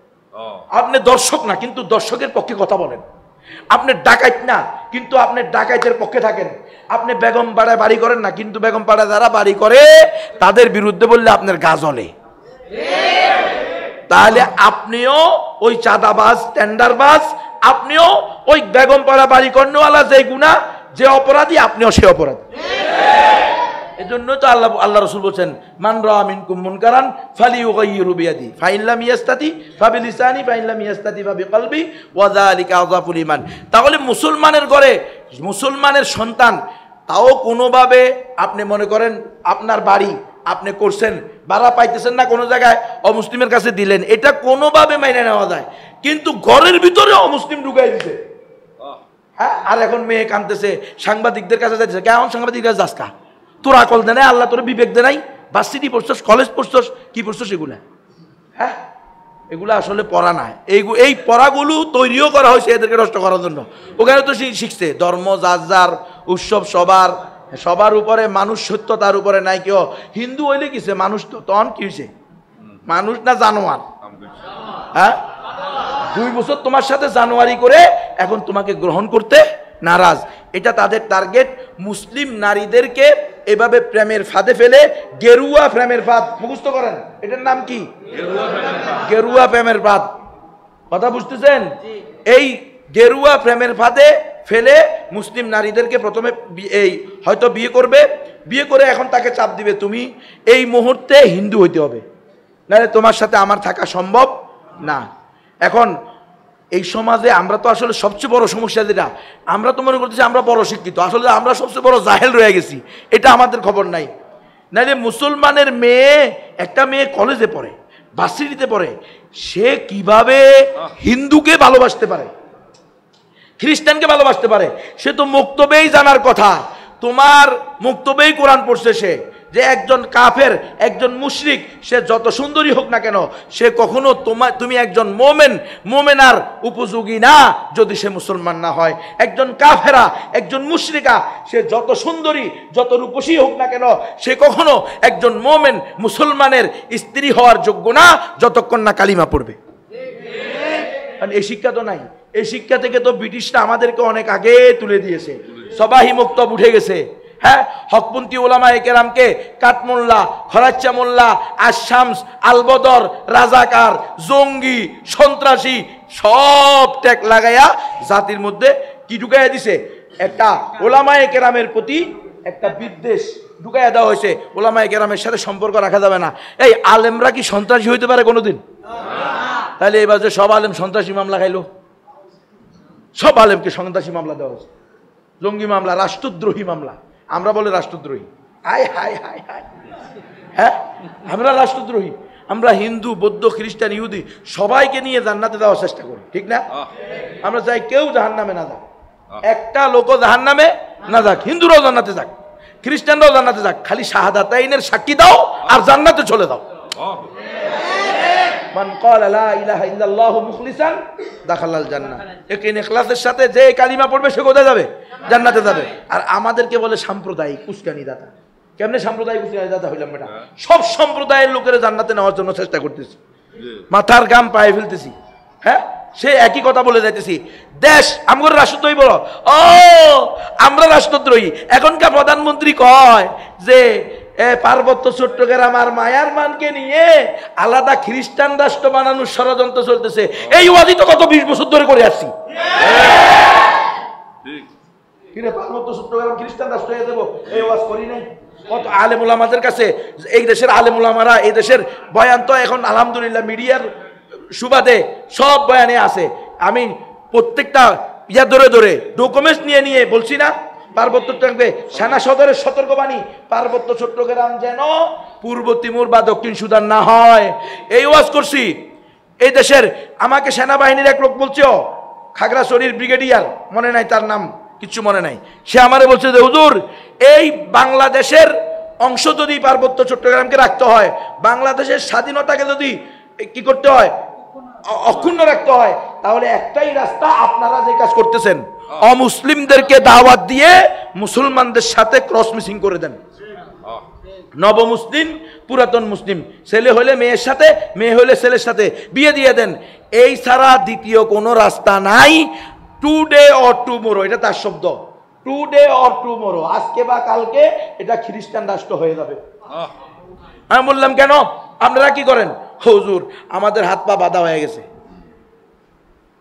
আপনি দর্শক না কিন্তু দর্শকের পক্ষে কথা বলেন। আপনি ডাকাইত না কিন্তু আপনি ডাকাইতের পক্ষে থাকেন। আপনি বেগম পাড়ায় বাড়ি করেন না কিন্তু বেগম পাড়ায় যারা বাড়ি করে তাদের বিরুদ্ধে বললে আপনার গা জ্বলে। তাহলে আপনিও ওই চাঁদাবাজ, টেন্ডারবাজ, আপনিও ওই বেগম পাড়া বাড়ি কর্ণওয়ালা, যে গুনাহ, যে অপরাধী, আপনিও সে অপরাধী। এজন্য তো আল্লাহ রাসূল বলেন, মান রাআ মিনকুম মুনকারান ফালিয়ুগাইয়িরু বিয়াদি ফাইন লাম ইয়াস্তাতি ফাবিলিসানি ফাইন লাম ইয়াস্তাতি ফাবিকলবি ওয়া যালিকা আযাফুল ঈমান। তাহলে মুসলমানের ঘরে মুসলমানের সন্তান, তাও কোনোভাবে আপনি মনে করেন আপনার বাড়ি আপনি করছেন, ভাড়া পাইতেছেন না, কোনো জায়গায় অমুসলিমের কাছে দিলেন, এটা কোনোভাবে মাইনে নেওয়া যায়। কিন্তু ঘরের ভিতরে অমুসলিম ঢুকাই দিছে, হ্যাঁ। আর এখন মেয়ে কাঁদতেছে, সাংবাদিকদের কাছে যাইতেছে, কেমন সাংবাদিকদের কাছে যাস কা, তোর আকল দে নাই, আল্লাহ তোর বিবেক দে নাই, ভার্সিটি পড়ছস, কলেজ পড়ছস, কি পড়ছস এগুলা, হ্যাঁ। এগুলো আসলে পড়া না, এই পড়াগুলো তৈরিও করা হয়েছে এদেরকে নষ্ট করার জন্য। ওখানে তো শিখছে ধর্ম যার যার, উৎসব সবার উপরে, মানুষ সত্য তার উপরে নাই কেউ। হিন্দু হইলে কিছে, মানুষ তো তখন কি হয়েছে, মানুষ না জানোয়ার, হ্যাঁ। 2 বছর তোমার সাথে জানুয়ারি করে এখন তোমাকে গ্রহণ করতে নারাজ। এটা তাদের টার্গেট। মুসলিম নারীদেরকে এভাবে প্রেমের ফাঁদে ফেলে, গেরুয়া প্রেমের ফাঁদ মুখস্থ করেন, এটার নাম কি? গেরুয়া প্রেমের ফাঁদ। কথা বুঝতেছেন? এই গেরুয়া প্রেমের ফাঁদে ফেলে মুসলিম নারীদেরকে প্রথমে হয়তো বিয়ে করে এখন তাকে চাপ দিবে, তুমি এই মুহূর্তে হিন্দু হইতে হবে, নাহলে তোমার সাথে আমার থাকা সম্ভব না। এখন এই সমাজে আমরা তো আসলে সবচেয়ে বড় সমস্যা যেটা, আমরা তো মনে করতেছি আমরা বড় শিক্ষিত, আসলে আমরা সবচেয়ে বড় জাহেল রয়ে গেছি, এটা আমাদের খবর নাই। নাহলে মুসলমানের মেয়ে, একটা মেয়ে কলেজে পড়ে, ভার্সিটিতে পড়ে, সে কিভাবে হিন্দুকে ভালোবাসতে পারে, খ্রিস্টানকে ভালোবাসতে পারে, সে তো মুক্তবেই জানার কথা। তোমার মুক্তবেই কোরআন পড়ছে সে, যে একজন কাফের, একজন মুশরিক, সে যত সুন্দরী হোক না কেন, সে কখনো তুমি একজন মোমেনার উপযোগী না যদি সে মুসলমান না হয়। একজন কাফেরা, একজন মুশরিকা, সে যত সুন্দরী, যত রূপসী হোক না কেন, সে কখনো একজন মোমেন, মুসলমানের স্ত্রী হওয়ার যোগ্য না যতক্ষণ না কালিমা পড়বে। এই শিক্ষা তো নাই। এই শিক্ষা থেকে তো ব্রিটিশরা আমাদেরকে অনেক আগে তুলে দিয়েছে, সবাই মুক্তব উঠে গেছে, হ্যাঁ। হকপন্থী ওলামায়ে কেরামকে কাঠমোল্লা, খরাচ্চা মোল্লা, আশামস, আলবদর, রাজাকার, জঙ্গি, সন্ত্রাসী সব ট্যাগ লাগাইয়া জাতির মধ্যে কি ঢুকাইয়া দিছে, একটা ওলামায়ে কেরামের প্রতি একটা বিদ্বেষ ঢুকাইয়া দেওয়া হয়েছে। ওলামায়ে কেরামের সাথে সম্পর্ক রাখা যাবে না। এই আলেমরা কি সন্ত্রাসী হইতে পারে কোনোদিন? তাহলে এবার যে সব আলেম সন্ত্রাসী মামলা খাইলো, সব আলেমকে সন্ত্রাসী মামলা দেওয়া হয়েছে, জঙ্গি মামলা, রাষ্ট্রদ্রোহী মামলা। আমরা বলে রাষ্ট্রদ্রোহী, হায় হায় হায় হায়, হ্যাঁ, আমরা রাষ্ট্রদ্রোহী। আমরা হিন্দু, বৌদ্ধ, খ্রিস্টান, ইহুদি সবাইকে নিয়ে জান্নাতে যাওয়ার চেষ্টা করি, ঠিক না? আমরা চাই কেউ জাহান্নামে না যাক, একটা লোকও জাহান্নামে না যাক, হিন্দুরাও জান্নাতে যাক, খ্রিস্টানরাও জান্নাতে যাক, খালি শাহাদাতাইনের সাক্ষী দাও আর জান্নাতে চলে দাও। মান ক্বালা লা ইলাহা ইল্লাল্লাহু মুখলিসান দাখালাল জান্নাহ। ইয়াকিন ইখলাসের সাথে যে কালিমা পড়বে সে কোথায় যাবে? জান্নাতে যাবে। আর আমাদেরকে বলে সাম্প্রদায়িক, উস্কানি দাতা। কেমনে সাম্প্রদায়িক দাদা হইলাম বেটা? সব সম্প্রদায়ের লোকের জান্নাতে নেওয়ার জন্য চেষ্টা করতেছি, মাথার গাম পায়ে ফেলতেছি। হ্যাঁ, সে একই কথা বলে যাইতেছি, দেশ আমগর রাষ্ট্রদ্রোহী বলো। ও আমরা রাষ্ট্রদ্রোহী? এখনকার প্রধানমন্ত্রী কয় যে পার্বত্য চট্টগ্রাম আর মায়ানমারকে নিয়ে আলাদা খ্রিস্টান রাষ্ট্র বানানোর ষড়যন্ত্র চলতেছে। এই ওয়াজি তো গত 20 বছর ধরে করে আসছি। পার্বত্য চট্টগ্রাম খ্রিস্টান রাষ্ট্র হয়ে দেবো, এই ওয়াজ করি নাই? কত আলেম ওলামাদের কাছে, এই দেশের আলেম ওলামারা, এই দেশের বয়ান তো এখন আলহামদুলিল্লাহ মিডিয়ার সুবাদে সব বয়ানে আছে। আমি প্রত্যেকটা ইয়া ধরে ধরে ডকুমেন্টস নিয়ে নিয়ে বলছি না, পার্বত্য সেনা সদরের সতর্কবাণী, পার্বত্য চট্টগ্রাম যেন পূর্ব তিমুর বা দক্ষিণ সুদান না হয়, এই ওয়াজ করছি। এই দেশের আমাকে সেনাবাহিনীর এক লোক বলছে, খাগড়াছড়ির ব্রিগেডিয়ার, মনে নাই তার নাম, কিছু মনে নাই, সে আমারে বলছে যে হুজুর এই বাংলাদেশের অংশ যদি পার্বত্য চট্টগ্রামকে রাখতে হয়, বাংলাদেশের স্বাধীনতাকে যদি কি করতে হয়, অক্ষুণ্ণ রাখতে হয়, তাহলে একটাই রাস্তা, আপনারা যে কাজ করতেছেন, অমুসলিমদেরকে দাওয়াত দিয়ে মুসলমানদের সাথে ক্রস মিসিং করে দেন। নবমুসলিম পুরাতন মুসলিম, ছেলে হলে মেয়ের সাথে, মেয়ে হলে ছেলের সাথে বিয়ে দিয়ে দেন। এই ছাড়া দ্বিতীয় কোনো রাস্তা নাই। টুডে অর টুমোরো, এটা তার শব্দ, টুডে অর টুমোরো, আজকে বা কালকে এটা খ্রিস্টান রাষ্ট্র হয়ে যাবে। আমি বললাম কেন, আপনারা কি করেন? হুজুর আমাদের হাত পা বাঁধা হয়ে গেছে।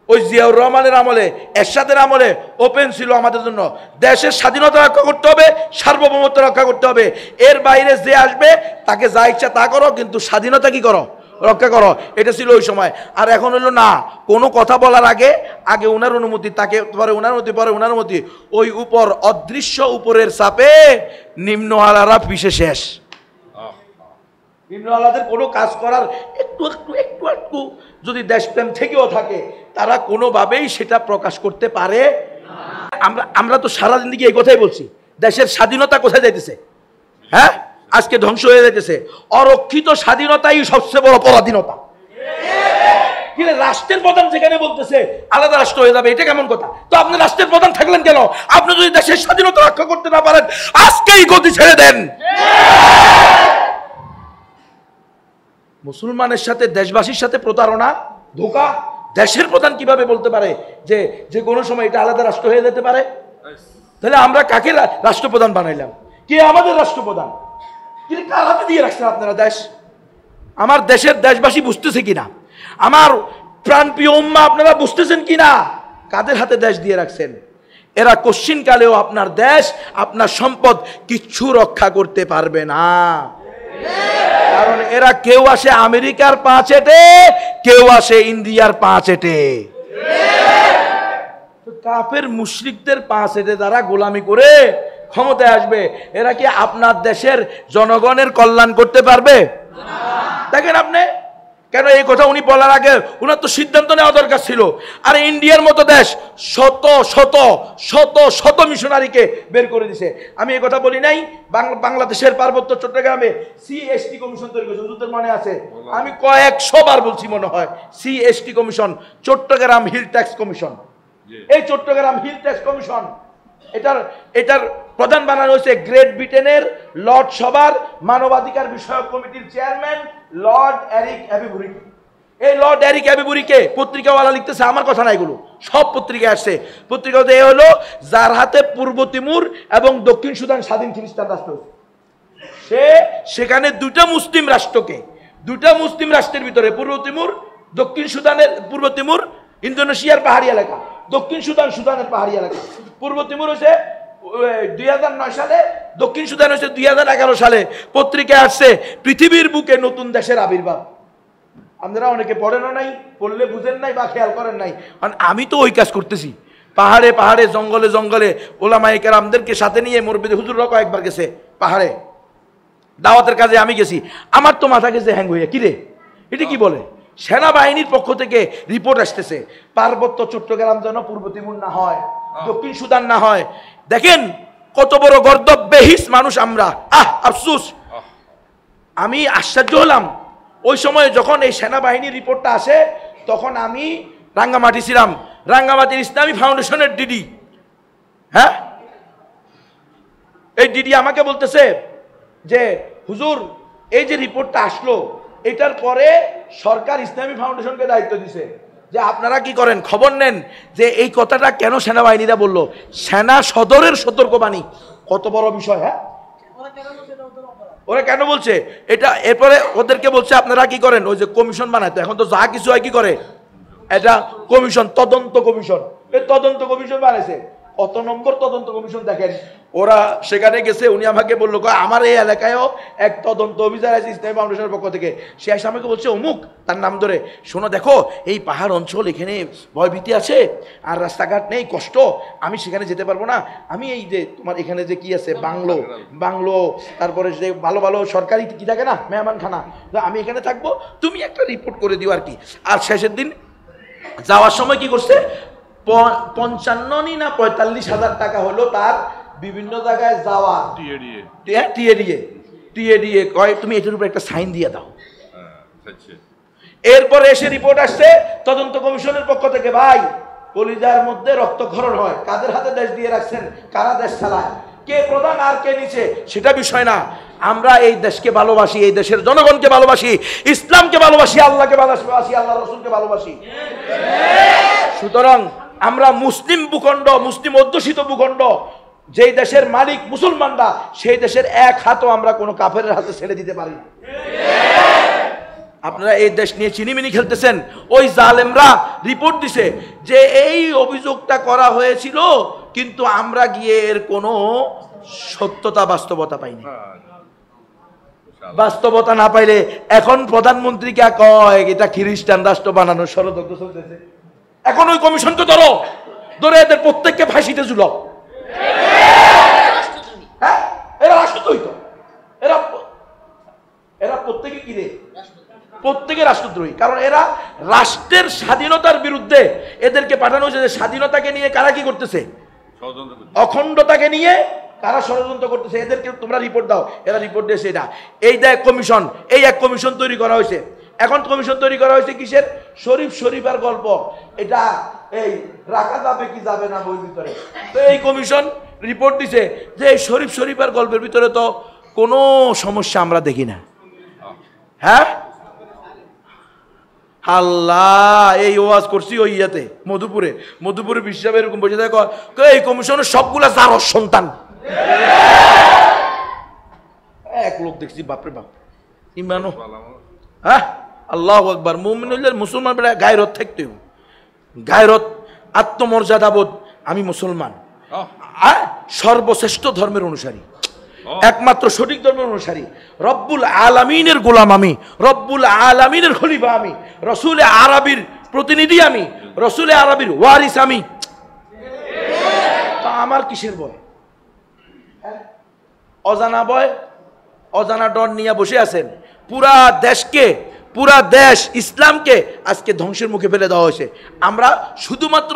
ওই জিয়াউর রহমানের আমলে, এরশাদের আমলে ওপেন ছিল আমাদের জন্য, দেশের স্বাধীনতা রক্ষা করতে হবে, সার্বভৌমত্ব রক্ষা করতে হবে, এর বাইরে যে আসবে তাকে যা ইচ্ছা তা করো, কিন্তু স্বাধীনতা কি করো, রক্ষা করো, এটা ছিল ওই সময়। আর এখন হলো না, কোনো কথা বলার আগে আগে ওনার অনুমতি, তাকে পরে ওনার অনুমতি, পরে ওনার অনুমতি, ওই উপর অদৃশ্য উপরের চাপে নিম্নওয়ালারা পিছে শেষ। নিম্নওয়ালাদের কোনো কাজ করার একটু একটু একটু একটু যদি দেশপ্রেম থেকেও থাকে, তারা কোনোভাবেই সেটা প্রকাশ করতে পারে। আমরা তো সারা জিন্দেগি এই কথাই বলছি, দেশের স্বাধীনতা কোথায় যাইতেছে? হ্যাঁ, আজকে ধ্বংস হয়ে যাইতেছে। অরক্ষিত স্বাধীনতাই সবচেয়ে বড় পরাধীনতা। কিন্তু রাষ্ট্রের প্রধান যেখানে বলতেছে আলাদা রাষ্ট্র হয়ে যাবে, এটা কেমন কথা? তো আপনি রাষ্ট্রের প্রধান থাকলেন কেন? আপনি যদি দেশের স্বাধীনতা রক্ষা করতে না পারেন, আজকেই গতি ছেড়ে দেন। মুসলমানের সাথে দেশবাসীর সাথে প্রতারণা, ধোঁকা। দেশের প্রধান কিভাবে বলতে পারে যে যে কোনো সময় এটা আলাদা রাষ্ট্র হয়ে যেতে পারে? তাহলে আমরা কাকে রাষ্ট্রপ্রধান বানাইলাম? কে আমাদের রাষ্ট্রপ্রধান? কিন্তু কার হাতে দিয়ে রাখছেন আপনারা দেশ? আমার দেশের দেশবাসী বুঝতেছে কিনা? আমার প্রাণপ্রিয় উম্মা আপনারা বুঝতেছেন কিনা কাদের হাতে দেশ দিয়ে রাখছেন? এরা কোশ্চিন কালেও আপনার দেশ, আপনার সম্পদ কিচ্ছু রক্ষা করতে পারবে না। কারণ এরা কেউ আসে আমেরিকার 5 এটে, কেউ আসে ইন্ডিয়ার 5 এটে। কাফের মুশরিকদের 5 এটে তারা গোলামি করে ক্ষমতায় আসবে, এরা কি আপনার দেশের জনগণের কল্যাণ করতে পারবে? দেখেন আপনি কেন এই কথা উনি বলার আগে উনার তো সিদ্ধান্ত নেওয়া দরকার ছিল। আর ইন্ডিয়ার মতো দেশ শত শত শত শত মিশনারিকে বের করে দিছে। আমি এই কথা বলি নাই, বাংলাদেশের পার্বত্য চট্টগ্রামে সিএসটি কমিশন তৈরি করেছে, হুজুরদের মনে আছে? আমি কয়েকশো বার বলছি মনে হয়, CST commission, Chittagong hill tracts commission. এই চট্টগ্রাম হিল ট্যাক্স কমিশন এটার প্রধান বানানো হয়েছে গ্রেট ব্রিটেনের লর্ড সভার মানবাধিকার বিষয়ক কমিটির চেয়ারম্যান লর্ড এরিক অ্যাবিবুরিকে। এই লর্ড এরিক অ্যাবিবুরিকে পত্রিকাওয়ালা লিখতেছে, আমার কথা না, এগুলো সব পত্রিকায় আসছে। পত্রিকাতে এ হলো যার হাতে পূর্ব তিমুর এবং দক্ষিণ সুদান স্বাধীন খ্রিস্টান রাষ্ট্র, সে সেখানে দুটা মুসলিম রাষ্ট্রের ভিতরে পূর্ব তিমুর, দক্ষিণ সুদানের, পূর্ব তিমুর ইন্দোনেশিয়ার পাহাড়ি এলাকা, দক্ষিণ সুদান সুদানের পাহাড়ি এলাকা। পূর্ব তিমুর হয়েছে 2009 সালে, দক্ষিণ সুদান হয়েছে 2011 সালে। পত্রিকায় আসছে পৃথিবীর বুকে নতুন দেশের আবির্ভাব। আপনারা অনেকে পড়েনও নাই, পড়লে বুঝেন নাই বা খেয়াল করেন নাই। কারণ আমি তো ওই কাজ করতেছি, পাহাড়ে পাহাড়ে, জঙ্গলে জঙ্গলে ওলামায়ে কেরামদেরকে সাথে নিয়ে মুরব্বিদের হুজুররা কয়েকবার গেছে পাহাড়ে দাওয়াতের কাজে, আমি গেছি। আমার তো মাথা গেছে হ্যাং হইয়া, কিরে এটা কি বলে? সেনাবাহিনীর পক্ষ থেকে রিপোর্ট আসতেছে পার্বত্য চট্টগ্রাম যেন পূর্ব তিমুর না হয়, দক্ষিণ সুদান না হয়। দেখেন কত বড় গর্দব বেহিস মানুষ আমরা। আফসোস, আমি আশ্চর্য হলাম ওই সময় যখন এই সেনাবাহিনীর রিপোর্টটা আসে, তখন আমি রাঙ্গামাটি ছিলাম, রাঙ্গামাটির ইসলামী ফাউন্ডেশনের ডিডি। হ্যাঁ, এই ডিডি আমাকে বলতেছে যে হুজুর এই যে রিপোর্টটা আসলো, এটার পরে সরকার ইসলামী ফাউন্ডেশনকে দায়িত্ব দিছে যে আপনারা কি করেন, খবর নেন যে এই কথাটা কেন সেনাবাহিনীরা বললো। সেনা সদরের সতর্কবাণী, কত বড় বিষয়। হ্যাঁ, ওরা কেন বলছে এটা, এরপরে ওদেরকে বলছে আপনারা কি করেন, ওই যে কমিশন বানায়, তো এখন তো যা কিছু হয় কি করে, এটা কমিশন, তদন্ত কমিশন, এই তদন্ত কমিশন বানাইছে। কত নম্বর তদন্ত কমিশন দেখেন, ওরা সেখানে গেছে, উনি আমাকে বললো আমার এই এলাকায়ও এক তদন্ত অফিসার আছে ইসলামী ফাউন্ডেশনের পক্ষ থেকে, সে এসে আমাকে বলছে অমুক, তার নাম ধরে, শোনো দেখো এই পাহাড় অঞ্চল, এখানে ভয়ভীতি আছে আর রাস্তাঘাট নেই, কষ্ট, আমি সেখানে যেতে পারবো না, আমি এই যে তোমার এখানে যে কি আছে বাংলো তারপরে যে ভালো ভালো সরকারি কি থাকে না মেহমানখানা, আমি এখানে থাকবো, তুমি একটা রিপোর্ট করে দিও আর কি। আর শেষের দিন যাওয়ার সময় কি করছে, 55 না 45,000 টাকা হলো তার বিভিন্ন জায়গায় যাওয়া, টিএ কয় তুমি এটার উপর একটা সাইন দিয়ে দাও। এরপরে এসে রিপোর্ট আসছে তদন্ত কমিশনের পক্ষ থেকে, ভাই কলিজার মধ্যে রক্তক্ষরণ হয়, কাদের হাতে দেশ দিয়ে রাখছেন, কারা দেশ চালায়, কে প্রধান আর কে নিচে সেটা বিষয় না, আমরা এই দেশকে ভালোবাসি, এই দেশের জনগণকে ভালোবাসি, ইসলামকে ভালোবাসি, আল্লাহকে ভালোবাসি, আল্লাহ রসুলকে ভালোবাসি। সুতরাং আমরা মুসলিম ভূখণ্ড, মুসলিম অধ্যুষিত ভূখণ্ড, যেই দেশের মালিক মুসলমানরা, সেই দেশের এক হাতও আমরা কোনো কাফেরের হাতে ছেড়ে দিতে পারি না। আপনারা এই দেশ নিয়ে চিনিমিনি খেলতেছেন। ওই জালেমরা রিপোর্ট দিছে যে এই অভিযোগটা করা হয়েছিল, কিন্তু আমরা গিয়ে এর কোনো সত্যতা বাস্তবতা পাইনি। বাস্তবতা না পাইলে এখন প্রধানমন্ত্রীকে কয় এটা খ্রিস্টান রাষ্ট্র বানানোর ষড়যন্ত্র চলতেছে। এখন ওই কমিশনকে ধরে এদের প্রত্যেককে ফাঁসিতে ঝুলাও। হ্যাঁ, এরা রাষ্ট্রদ্রোহী তো, এরা প্রত্যেকে কি রে, প্রত্যেকে রাষ্ট্রদ্রোহী। কারণ এরা রাষ্ট্রের স্বাধীনতার বিরুদ্ধে এদেরকে পাঠানো হয়েছে। স্বাধীনতাকে নিয়ে কারা কি করতেছে, অখণ্ডতাকে নিয়ে কারা ষড়যন্ত্র করতেছে, এদেরকে তোমরা রিপোর্ট দাও। এরা রিপোর্ট দিয়েছে এটা, এই দেখ কমিশন, এই এক কমিশন তৈরি করা হয়েছে। এখন কমিশন তৈরি করা হয়েছে কিসের, শরীফার গল্প, এটা এই রাখা যাবে কি যাবে না বই ভিতরে। তো এই কমিশন রিপোর্ট দিছে যে এই শরীফার গল্পের ভিতরে তো কোনো সমস্যা আমরা দেখি না। হ্যাঁ, আল্লাহ, এই ওয়াজ করছি ওই ইয়াতে মধুপুরে বিশ্ব এরকম বসে দেখো, এই কমিশনের সবগুলা যার সন্তান। এক লোক দেখছি, বাপরে বাপ, ইমানো, হ্যাঁ, আল্লাহু আকবার, মুমিনুল মুসলমান বেটা গায়রত থাকতে, গায়রত, আত্মমর্যাদাবোধ, আমি মুসলমান, সর্বশ্রেষ্ঠ ধর্মের অনুসারী, একমাত্র সঠিক ধর্মের অনুসারী, রব্বুল আলামিনের গোলাম আমি, রব্বুল আলামিনের খলিফা আমি, রসুল আরবির প্রতিনিধি আমি, রসুল আরবির ওয়ারিস আমি। তা আমার কিসের ভয়? অজানা ভয়, অজানা ডর নিয়ে বসে আছেন। পুরা দেশ ইসলামকে আজকে ধ্বংসের মুখে ফেলে দেওয়া হয়েছে। আমরা শুধুমাত্র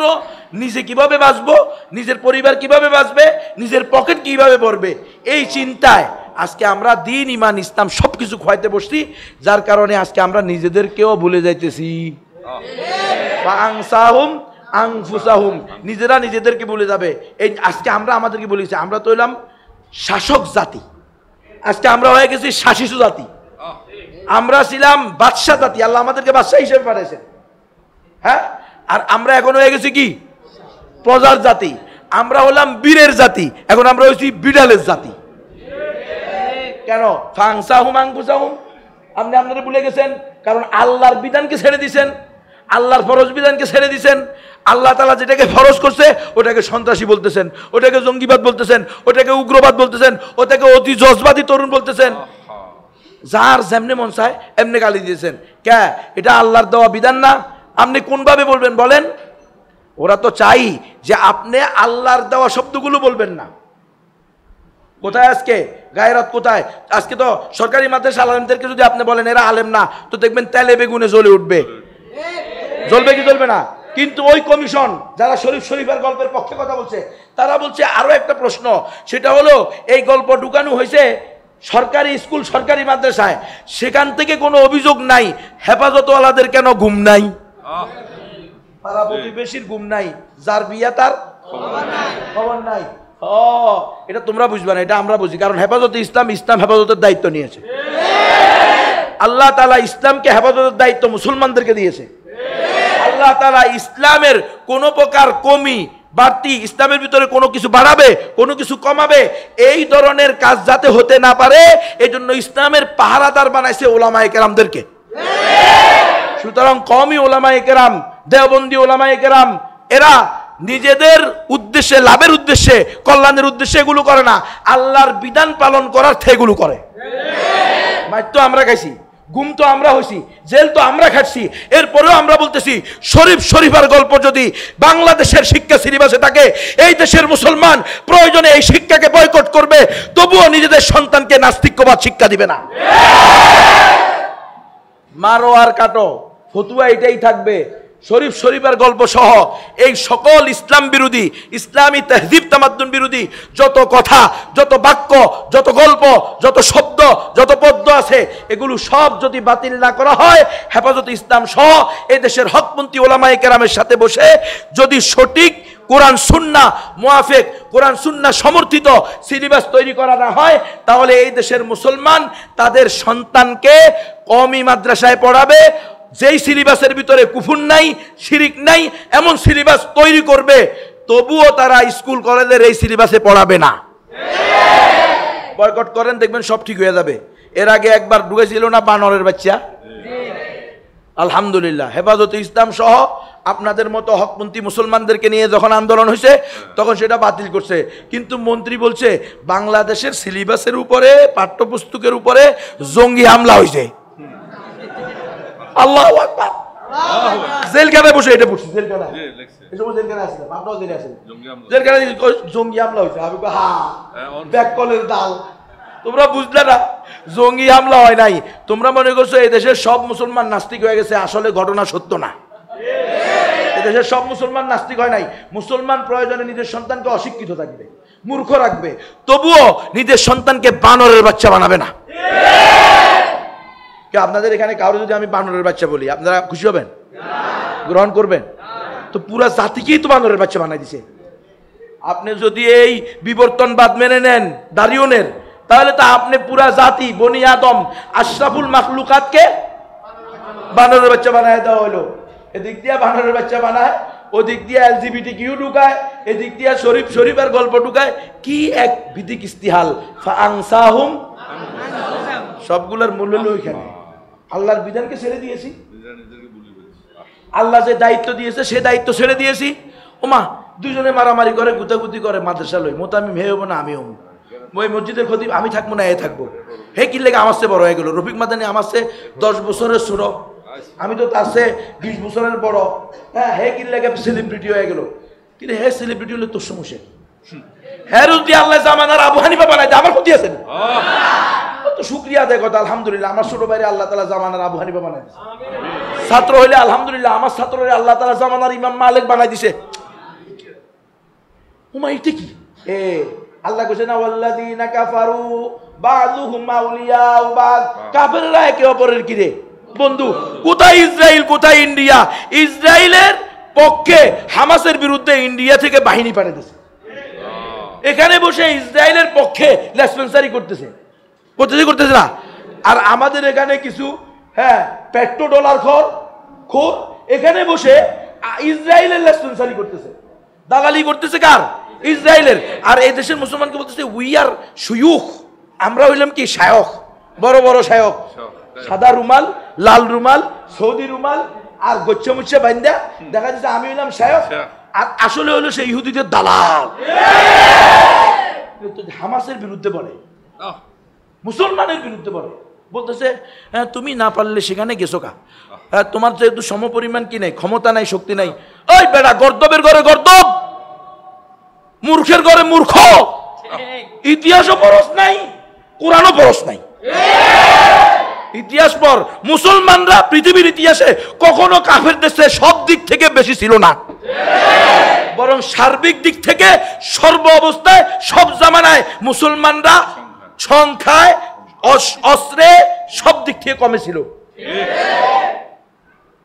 নিজে কিভাবে বাঁচবো, নিজের পরিবার কিভাবে বাঁচবে, নিজের পকেট কিভাবে ভরবে, এই চিন্তায় আজকে আমরা দিন, ইমান, ইসলাম সবকিছু খোয়াইতে বসছি, যার কারণে আজকে আমরা নিজেদেরকেও ভুলে যাইতেছি। নিজেরা নিজেদেরকে ভুলে যাবে। এই আজকে আমরা আমাদেরকে বলেছি, আমরা তো এলাম শাসক জাতি, আজকে আমরা হয়ে গেছি শাসিত জাতি। আমরা ছিলাম বাদশাহ জাতি, আল্লাহ আমাদেরকে বাদশাহ হিসেবে পাঠাইছেন। হ্যাঁ, আর আমরা এখন হয়ে গেছি কি, প্রজার জাতি। আমরা হলাম বীরের জাতি, এখন আমরা হয়েছি বিড়ালের জাতি। কেন? আপনি আপনারা ভুলে গেছেন, কারণ আল্লাহর বিধানকে ছেড়ে দিছেন, আল্লাহর ফরজ বিধানকে ছেড়ে দিছেন। আল্লাহ তাআলা যেটাকে ফরজ করছে ওটাকে সন্ত্রাসী বলতেছেন, ওটাকে জঙ্গিবাদ বলতেছেন, ওটাকে উগ্রবাদ বলতেছেন, ওটাকে অতি জজবাদী তরুণ বলতেছেন। যার যেমনে মন চায় এমনি গালি দিয়েছেন। কে? এটা আল্লাহর দেওয়া বিধান না? আপনি কোনভাবে বলবেন বলেন? ওরা তো চাই যে আপনি আল্লাহর দেওয়া শব্দগুলো বলবেন না। কোথায় আজকে গায়রত? কোথায় আজকে? তো সরকারি মাদ্রাসা আলেমদেরকে যদি আপনি বলেন এরা আলেম না, তো দেখবেন তেলে বেগুনে জ্বলে উঠবে। জ্বলবে কি জ্বলবে না? কিন্তু ওই কমিশন যারা শরীফের গল্পের পক্ষে কথা বলছে, তারা বলছে আরো একটা প্রশ্ন, সেটা হলো এই গল্প ঢুকানো হয়েছে সরকারি স্কুল, সরকারি মাদ্রাসায়, সেখান থেকে কোনো অভিযোগ নাই, হেফাজতওয়ালাদের কেন ঘুম নাই? পাড়া প্রতিবেশীর ঘুম নাই, যার বিয়া তার খবর নাই। ও এটা তোমরা বুঝবে না, এটা আমরা বুঝি, কারণ হেফাজতে ইসলাম, ইসলাম হেফাজতের দায়িত্ব নিয়েছে। আল্লাহ তাআলা ইসলামকে হেফাজতের দায়িত্ব মুসলমানদেরকে দিয়েছে। আল্লাহ তাআলা ইসলামের কোনো প্রকার কমি বাড়তি, ইসলামের ভিতরে কোনো কিছু বাড়াবে, কোনো কিছু কমাবে, এই ধরনের কাজ যাতে হতে না পারে, এজন্য ইসলামের পাহারাদার বানাইছে ওলামায়ে কেরামদেরকে। সুতরাং কওমি ওলামায়ে কেরাম, দেওবন্দি ওলামায়ে কেরাম, এরা নিজেদের উদ্দেশ্যে, লাভের উদ্দেশ্যে, কল্যাণের উদ্দেশ্যে এগুলো করে না, আল্লাহর বিধান পালন করার এগুলো করে। মার তো আমরা খাইছি, গুম তো আমরা হইছি, জেল তো আমরা খাচ্ছি, এরপরেও আমরা বলতেছি শরীফার গল্প যদি বাংলাদেশের শিক্ষা সিলেবাসে থাকে, এই দেশের মুসলমান প্রয়োজনে এই শিক্ষাকে বয়কট করবে, তবুও নিজেদের সন্তানকে নাস্তিক্যবাদ শিক্ষা দিবে না। মারো আর কাটো, ফতুয়া এটাই থাকবে। শরীফের গল্প সহ এই সকল ইসলাম বিরোধী, ইসলামী তাহজিব তামাদ্দুন বিরোধী যত কথা, যত বাক্য, যত গল্প, যত শব্দ, যত পদ্য আছে, এগুলো সব যদি বাতিল না করা হয়, হেফাজতে ইসলাম সহ এই দেশের হকপন্থী ওলামায়ে কেরামের সাথে বসে যদি সঠিক কোরআন সুন্নাহ মুআফিক, কোরআন সুন্নাহ সমর্থিত সিলেবাস তৈরি করা না হয়, তাহলে এই দেশের মুসলমান তাদের সন্তানকে কওমি মাদ্রাসায় পড়াবে, যেই সিলেবাসের ভিতরে কুফর নাই, শিরিক নাই, এমন সিলেবাস তৈরি করবে, তবুও তারা স্কুল কলেজের এই সিলেবাসে পড়াবে না। বয়কট করেন, দেখবেন সব ঠিক হয়ে যাবে। এর আগে একবার ঢুকেছিল না বানরের বাচ্চা, আলহামদুলিল্লাহ হেফাজতে ইসলাম সহ আপনাদের মতো হকপন্থী মুসলমানদেরকে নিয়ে যখন আন্দোলন হয়েছে, তখন সেটা বাতিল করছে। কিন্তু মন্ত্রী বলছে বাংলাদেশের সিলেবাসের উপরে, পাঠ্যপুস্তকের উপরে জঙ্গি হামলা হয়েছে। আল্লাহু আকবার। জেলখানায় বসে এটা পড়ছি, জেলখানায় আছে, আপনারাও জেলে আছেন, জেলখানায় জঙ্গি হামলা হয়েছে। আমি ব্যাক কলের দাল, তোমরা বুঝলে না জঙ্গি হামলা হয় নাই। তোমরা মনে করছো এই দেশের সব মুসলমান নাস্তিক হয়ে গেছে, আসলে ঘটনা সত্য না। দেশের সব মুসলমান নাস্তিক হয় নাই। মুসলমান প্রয়োজনে নিজের সন্তানকে অশিক্ষিত থাকবে, মূর্খ রাখবে, তবুও নিজের সন্তানকে বানরের বাচ্চা বানাবে না। আপনাদের এখানে কারো যদি আমি বানরের বাচ্চা বলি, আপনারা খুশি হবেন? গ্রহণ করবেন? তো পুরা জাতিকেই তো বানরের বাচ্চা বানাই দিছে। আপনি যদি এই বিবর্তনবাদ মেনে নেন, দারিওনের, তাহলে তো আপনি পুরা জাতি, বনি আদম, আশরাফুল মাখলুকাতকে বানরের বাচ্চা বানায় দেওয়া হলো। এদিক দিয়ে বানরের বাচ্চা বানায়, ওদিক দিয়ে এলজিবিটিকিউ ঢুকায়, এদিক দিয়ে শরীফের গল্প ঢুকায়। কি এক ভিদিক ইস্তিহাল! ফাআনসাহুম, সবগুলোর মূল্য হলো ওইখানে। আল্লাহর বিধানকে ছেড়ে দিয়েছি, আল্লাহ যে দায়িত্ব দিয়েছে সে দায়িত্ব ছেড়ে দিয়েছি। ওমা দুজনে মারামারি করে, গুতাগুতি করে, মাদ্রাসা লই, মোতামিম হে হবো না আমি হবো, ওই মসজিদের খতিব আমি থাকবো না এ থাকবো। হে কি লেগে আমার চেয়ে বড় হয়ে গেল, রফিক মাদানি আমার চেয়ে 10 বছরের ছোট, আমি তো তার চেয়ে 20 বছরের বড়। হ্যাঁ, হে কি লেগে সেলিব্রিটি হয়ে গেল। কিন্তু হে সেলিব্রিটি হলে তোর সমস্যা, হ্যাঁ রুদি আল্লাহ জামানার আবু হানিফা বানাই আমার ক্ষতি আছে না? তো শুকরিয়া দেয় কথা, আলহামদুলিল্লাহ আমার ছোট ভাইরে আল্লাহ তাআলা জামানার আবু হানিফা বানাই দিয়েছে। ছাত্র হইলে আলহামদুলিল্লাহ আমার ছাত্র হইলে আল্লাহ তাআলা জামানার ইমাম মালিক বানাই দিছে। ওমা এটা কি? আল্লাহ কইছে না ওয়াল্লাযিনা কাফারু বাযুহুম আউলিয়াউ বায, কাফেররা একে অপরের কি রে বন্ধু। কোথায় ইসরায়েল, কোথায় ইন্ডিয়া? ইসরায়েলের পক্ষে হামাসের বিরুদ্ধে ইন্ডিয়া থেকে বাহিনী পাঠিয়ে দিয়েছে। এখানে বসে ইসরায়েলের পক্ষে লেসপেন্সারি করতেছে না। আর আমাদের এখানে কিছু পেট্রো ডলার খোর এখানে বসে ইসরায়েলের লেসপেন্সারি করতেছে, দালালি করতেছে। কার? ইসরায়েলের। আর এই দেশের মুসলমানকে বলতেছে উই আর শুয়ুখ, আমরা হইলাম কি শায়খ, বড় বড় শায়খ, সাদা রুমাল, লাল রুমাল, সৌদি রুমাল আর গচ্ছা মুচ্ছা বান্ধা দেখা যাচ্ছে আমি হইলাম শায়খ, আর আসলে হলো সে ইহুদিদের দালাল। হামাসের বিরুদ্ধে বলে, মুসলমানের বিরুদ্ধে বলে, বলতেছে তুমি না পারলে সেখানে গেছো কা, তোমার যেহেতু সমপরিমাণ কি নাই, ক্ষমতা নাই, শক্তি নাই। ওই বেটা, গর্দবের ঘরে গর্দব, মূর্খের ঘরে মূর্খ। ইতিহাসও পরশ নাই, কোরআনও পরশ নাই। ইতিহাস পর। মুসলমানরা পৃথিবীর ইতিহাসে কখনো কাফের দেশে সব দিক থেকে বেশি ছিল না, বরং সার্বিক দিক থেকে সর্ব অবস্থায় সব জামানায় মুসলমানরা সংখ্যায়, অস্ত্রে, সব দিক থেকে কমে ছিল।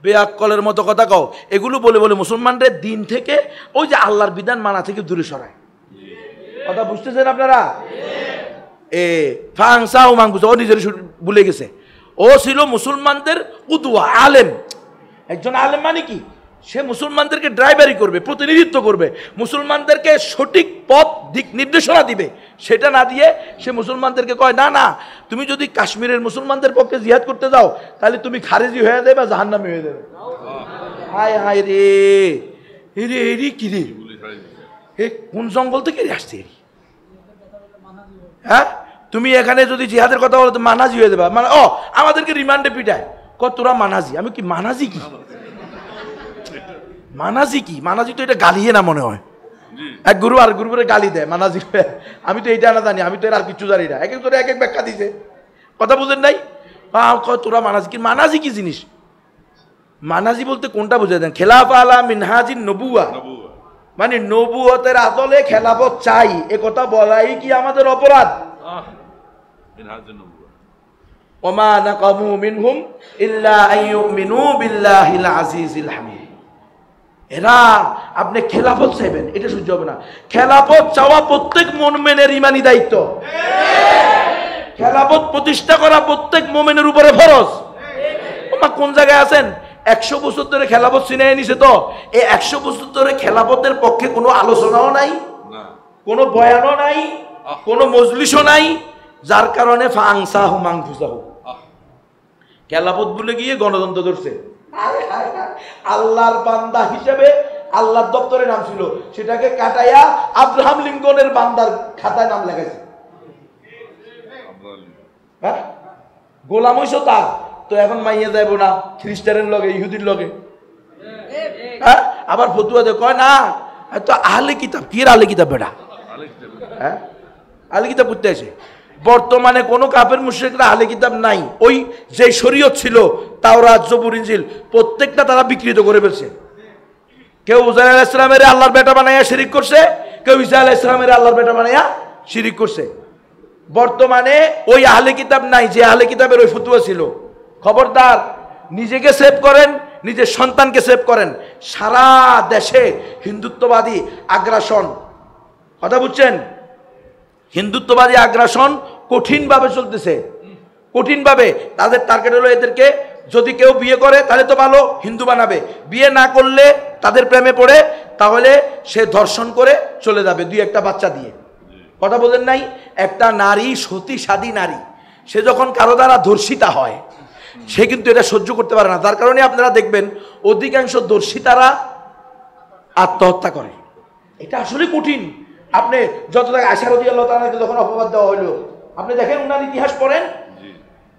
বেআক্কলের মতো কথা কও। এগুলো বলে বলে মুসলমানদের দিন থেকে, ওই যে আল্লাহর বিধান মানা থেকে দূরে সরায়। কথা বুঝতেছেন আপনারা? এ ফাংসা ও মাংসা ও নিজের ভুলে গেছে। ও ছিল মুসলমানদের উদওয়া, আলেম। একজন আলেম মানে কি? সে মুসলমানদেরকে ড্রাইভারি করবে, প্রতিনিধিত্ব করবে, মুসলমানদেরকে সঠিক পথ দিক নির্দেশনা দিবে। সেটা না দিয়ে সে মুসলমানদেরকে কয় না না, তুমি যদি কাশ্মীরের মুসলমানদের পক্ষে জিহাদ করতে যাও তাহলে তুমি খারেজি হয়ে যাবে বা জাহান্নামী হয়ে যাবে। হায় হায় রে, এরে এরি কি রে, এ কোন জঙ্গল থেকে আসছে? হ্যাঁ, তুমি এখানে যদি জিহাদের কথা বলো তো মানাজি হয়ে যাবে। মানে ও আমাদেরকে রিমান্ডে পিটায়, তোরা মানাজি। আমি কি মানাজি কি? মানাজি কি? মানাজি তো এটা গালিয়ে না মনে হয়। এক গুরু আর গুরুরে গালি দেয় মানাজি। আমি তো এইটা না জানি, আমি তো আর কিছু জানি না। এক এক করে এক এক ব্যাখ্যা দিছে। কথা বুঝেন নাই? তোরা মানাজি কি? মানাজি কি জিনিস? মানাজি বলতে কোনটা বুঝে দেন? খেলাফা আলা মিনহাজিন নবুয়া, মানে নবুয়তের আদলে খেলাফত চাই, এ কথা বলাই কি আমাদের অপরাধ? ওমা নাকামু মিনহুম ইল্লা আইয়ুমিনু বিল্লাহিল আজিজিল হামিদ। এরা আপনি খেলাফত চাইবেন, এটা সহ্য হবে না। খেলাফত চাওয়া প্রত্যেক মুমিনের ঈমানি দায়িত্ব। খেলাফত প্রতিষ্ঠা করা প্রত্যেক মুমিনের উপরে ফরজ। ওমা কোন জায়গায় আছেন? 100 বছর ধরে খেলাফত ছিনিয়ে নিছে। তো এই 100 বছর ধরে খেলাফতের পক্ষে কোনো আলোচনাও নাই, কোনো বয়ানও নাই, কোনো মজলিসও নাই, যার কারণে ফাংসাহু মাংফুসাহু খেলাফত ভুলে গিয়ে গণতন্ত্র ধরছে। আল্লাহর বান্দা হিসেবে আল্লাহর দপ্তরে নাম ছিল, সেটাকে কাটাইয়া আব্রাহাম লিঙ্কনের বান্দার খাতায় নাম লেখাইছে। হ্যাঁ, গোলাম হইছো তার, তো এখন মাইয়া যাইব না খ্রিস্টানের লগে, ইহুদির লগে। হ্যাঁ, আবার ফতুয়া দে কয় না তো আহলে কিতাব। কি আহলে কিতাব বেটা? হ্যাঁ, আহলে কিতাব পড়তে আসে। বর্তমানে কোনো কাফের মুশরিকরা আহলে কিতাব নাই। ওই যে শরীয়ত ছিল তাওরাত, জবুর, ইনজিল প্রত্যেকটা তারা বিকৃত করে ফেলছে। কেউ উজাইর আলাইহিস সালামের আল্লাহর বেটা বানাইয়া শিরিক করছে, কেউ ঈসা আলাইহিস সালামের আল্লাহর বেটা বানাইয়া শিরিক করছে। বর্তমানে ওই আহলে কিতাব নাই যে আহলে কিতাবের ওই ফতোয়া ছিল। খবরদার, নিজেকে সেভ করেন, নিজের সন্তানকে সেভ করেন। সারা দেশে হিন্দুত্ববাদী আগ্রাসন, কথা বুঝছেন? হিন্দুত্ববাদী আগ্রাসন কঠিনভাবে চলতেছে, কঠিনভাবে। তাদের টার্গেট হলো এদেরকে যদি কেউ বিয়ে করে তাহলে তো ভালো, হিন্দু বানাবে। বিয়ে না করলে তাদের প্রেমে পড়ে, তাহলে সে ধর্ষণ করে চলে যাবে 2-1টা বাচ্চা দিয়ে। কথা বলেন নাই? একটা নারী, সতী সাদী নারী, সে যখন কারো দ্বারা ধর্ষিতা হয় সে কিন্তু এটা সহ্য করতে পারে না। তার কারণে আপনারা দেখবেন অধিকাংশ ধর্ষিতারা আত্মহত্যা করে। এটা আসলে কঠিন। আপনি যত আয়েশা রাদিয়াল্লাহু তাআলাকে যখন অপবাদ দেওয়া হলো, আপনি দেখেন উনার ইতিহাস পড়েন,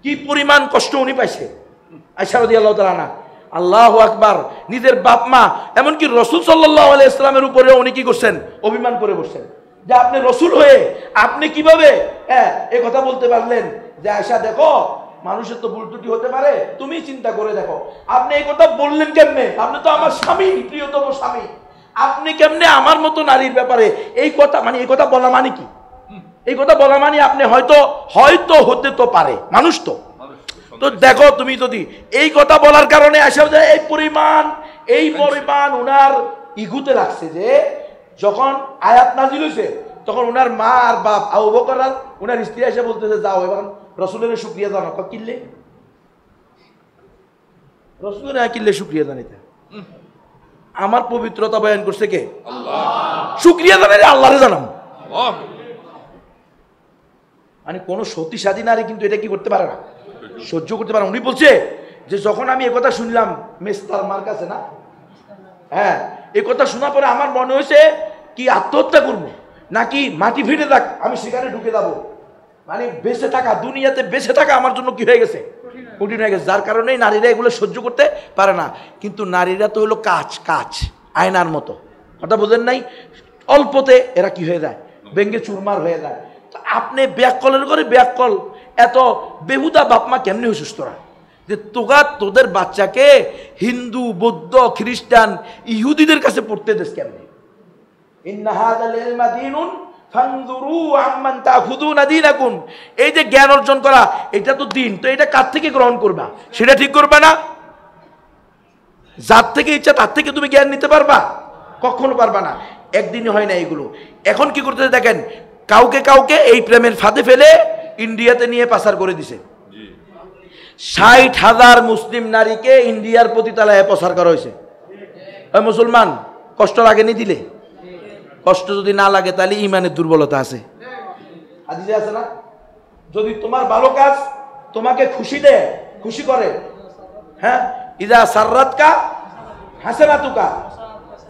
কি পরিমাণ কষ্ট উনি পাইছে। আয়েশা রাদিয়াল্লাহু তাআলা না, আল্লাহু আকবার, নিজের বাপ মা, এমনকি রাসূল সাল্লাল্লাহু আলাইহি ওয়াসাল্লামের উপরে উনি কি করছেন? অভিমান করে বসছেন যে আপনি রাসূল হয়ে আপনি কিভাবে এই কথা বলতে পারলেন যে আয়েশা দেখো মানুষের তো ভুল ত্রুটি হতে পারে, তুমি চিন্তা করে দেখো, আপনি এই কথা বললেন কেমনে? আপনি তো আমার স্বামী, প্রিয়তম স্বামী, আপনি কেমনে আমার মতো নারীর ব্যাপারে এই কথা, মানে এই কথা বলা মানে কি? এই কথা বলা মানে আপনি হয়তো হয়তো হতে তো পারে, মানুষ তো। তো দেখো তুমি যদি এই কথা বলার কারণে আসে এই পরিমাণ উনার ইগুতে লাগছে যে যখন আয়াত নাজিল হয়েছে তখন উনার মা আর বাপ আবু বকর আর উনার স্ত্রী এসে বলতেছে যাও এবার রাসূলের শুকরিয়া জানাও। কিনলে রাসূলের কিনলে শুকরিয়া জানাইতে আমার পবিত্রতা বয়ান করছে কে? আল্লাহ। শুকরিয়া জানাইলে আল্লাহরে জানাম। মানে কোন সতী সাদী নারী কিন্তু এটা কি করতে পারে না, সহ্য করতে পারে। উনি বলছে যে যখন আমি একথা শুনলাম, মেস্তার মার কাছে না, হ্যাঁ, এই কথা শোনার পরে আমার মনে হয়েছে কি আত্মহত্যা করবো নাকি মাটি ফিরে যাক আমি সেখানে ঢুকে যাবো। মানে বেঁচে থাকা, দুনিয়াতে বেঁচে থাকা আমার জন্য কি হয়ে গেছে? কঠিন হয়ে গেছে। যার কারণেই নারীরা এগুলো সহ্য করতে পারে না। কিন্তু নারীরা তো হলো কাঁচ, আয়নার মতো। কথা বোঝেন নাই? অল্পতে এরা কি হয়ে যায়? ব্যঙ্গে চুরমার হয়ে যায়। তো আপনি ব্যাককলের করে ব্যাককল, এত বেহুদা বাপমা কেমনি হয়েছিস তোরা যে তোদের বাচ্চাকে হিন্দু, বৌদ্ধ, খ্রিস্টান, ইহুদিদের কাছে পড়তে দেশ কেমনি? এই যে জ্ঞান অর্জন করা, এটা তো দিন, তো এটা কার থেকে গ্রহণ করবা সেটা ঠিক করবা না। যার থেকে ইচ্ছা তার থেকে তুমি জ্ঞান নিতে পারবা? কখনো পারবা না। একদিনই হয় না এগুলো। এখন কি করতেছে দেখেন, কাউকে কাউকে এই প্রেমের ফাঁদে ফেলে ইন্ডিয়াতে নিয়ে পাচার করে দিছে। 60,000 মুসলিম নারীকে ইন্ডিয়ার পতিতালয়ে পাচার করা হয়েছে। ওই মুসলমান কষ্ট লাগেনি দিলে? কষ্ট যদি না লাগে তাহলে ইমানের দুর্বলতা আছে। হাদিসে আছে না, যদি তোমার ভালো কাজ তোমাকে খুশি দেয়, খুশি করে, হ্যাঁ, ইজা সাররাতকা হাসানাতুকা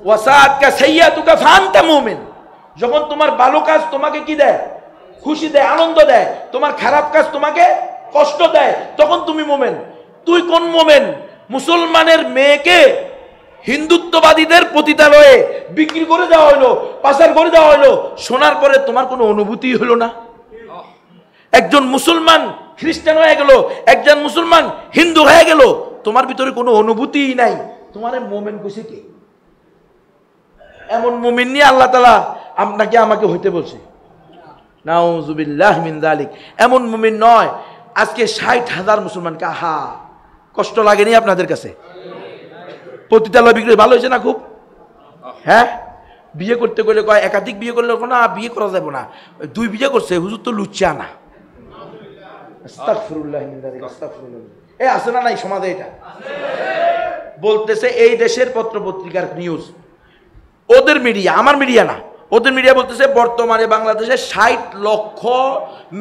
ওয়া সাআতকা সাইয়্যাতুকা ফাআনতা মুমিন। যখন তোমার ভালো কাজ তোমাকে কি দেয়, খুশি দেয়, আনন্দ দেয়, তোমার খারাপ কাজ তোমাকে কষ্ট দেয়, তখন তুমি মোমেন। তুই কোন মোমেন? মুসলমানের মেয়েকে হিন্দুত্ববাদীদের পতিতালয়ে বিক্রি করে দেওয়া হইলো, পাচার করে দেওয়া হইলো, শোনার পরে তোমার কোনো অনুভূতি হলো না? একজন মুসলমান খ্রিস্টান হয়ে গেল, একজন মুসলমান হিন্দু হয়ে গেল, তোমার ভিতরে কোনো অনুভূতিই নাই, তোমার মোমেন কইছে কে? এমন মুমিন নিয়ে আল্লাহ তাআলা আপনাকে আমাকে হইতে বলছে। নাউযুবিল্লাহ মিন যালিক। এমন মুমিন নয়। আজকে 60,000 মুসলমানকে, আহা, কষ্ট লাগেনি আপনাদের কাছে? পতিতালয় বিক্রি ভালো হয়েছে না খুব? হ্যাঁ, বিয়ে করতে গেলে কয় একাধিক বিয়ে করলে না, বিয়ে করা যাবে না, 2 বিয়ে করছে, হুজুর তো লুচ্চা না। আস্তাগফিরুল্লাহ মিন যালিক, আস্তাগফিরুল্লাহ। এ আছে না নাই সমাজে? এটা বলতেছে এই দেশের পত্র পত্রিকার নিউজ, ওদের মিডিয়া, আমার মিডিয়া না, ওদের মিডিয়া বলতেছে বর্তমানে বাংলাদেশে 60 লক্ষ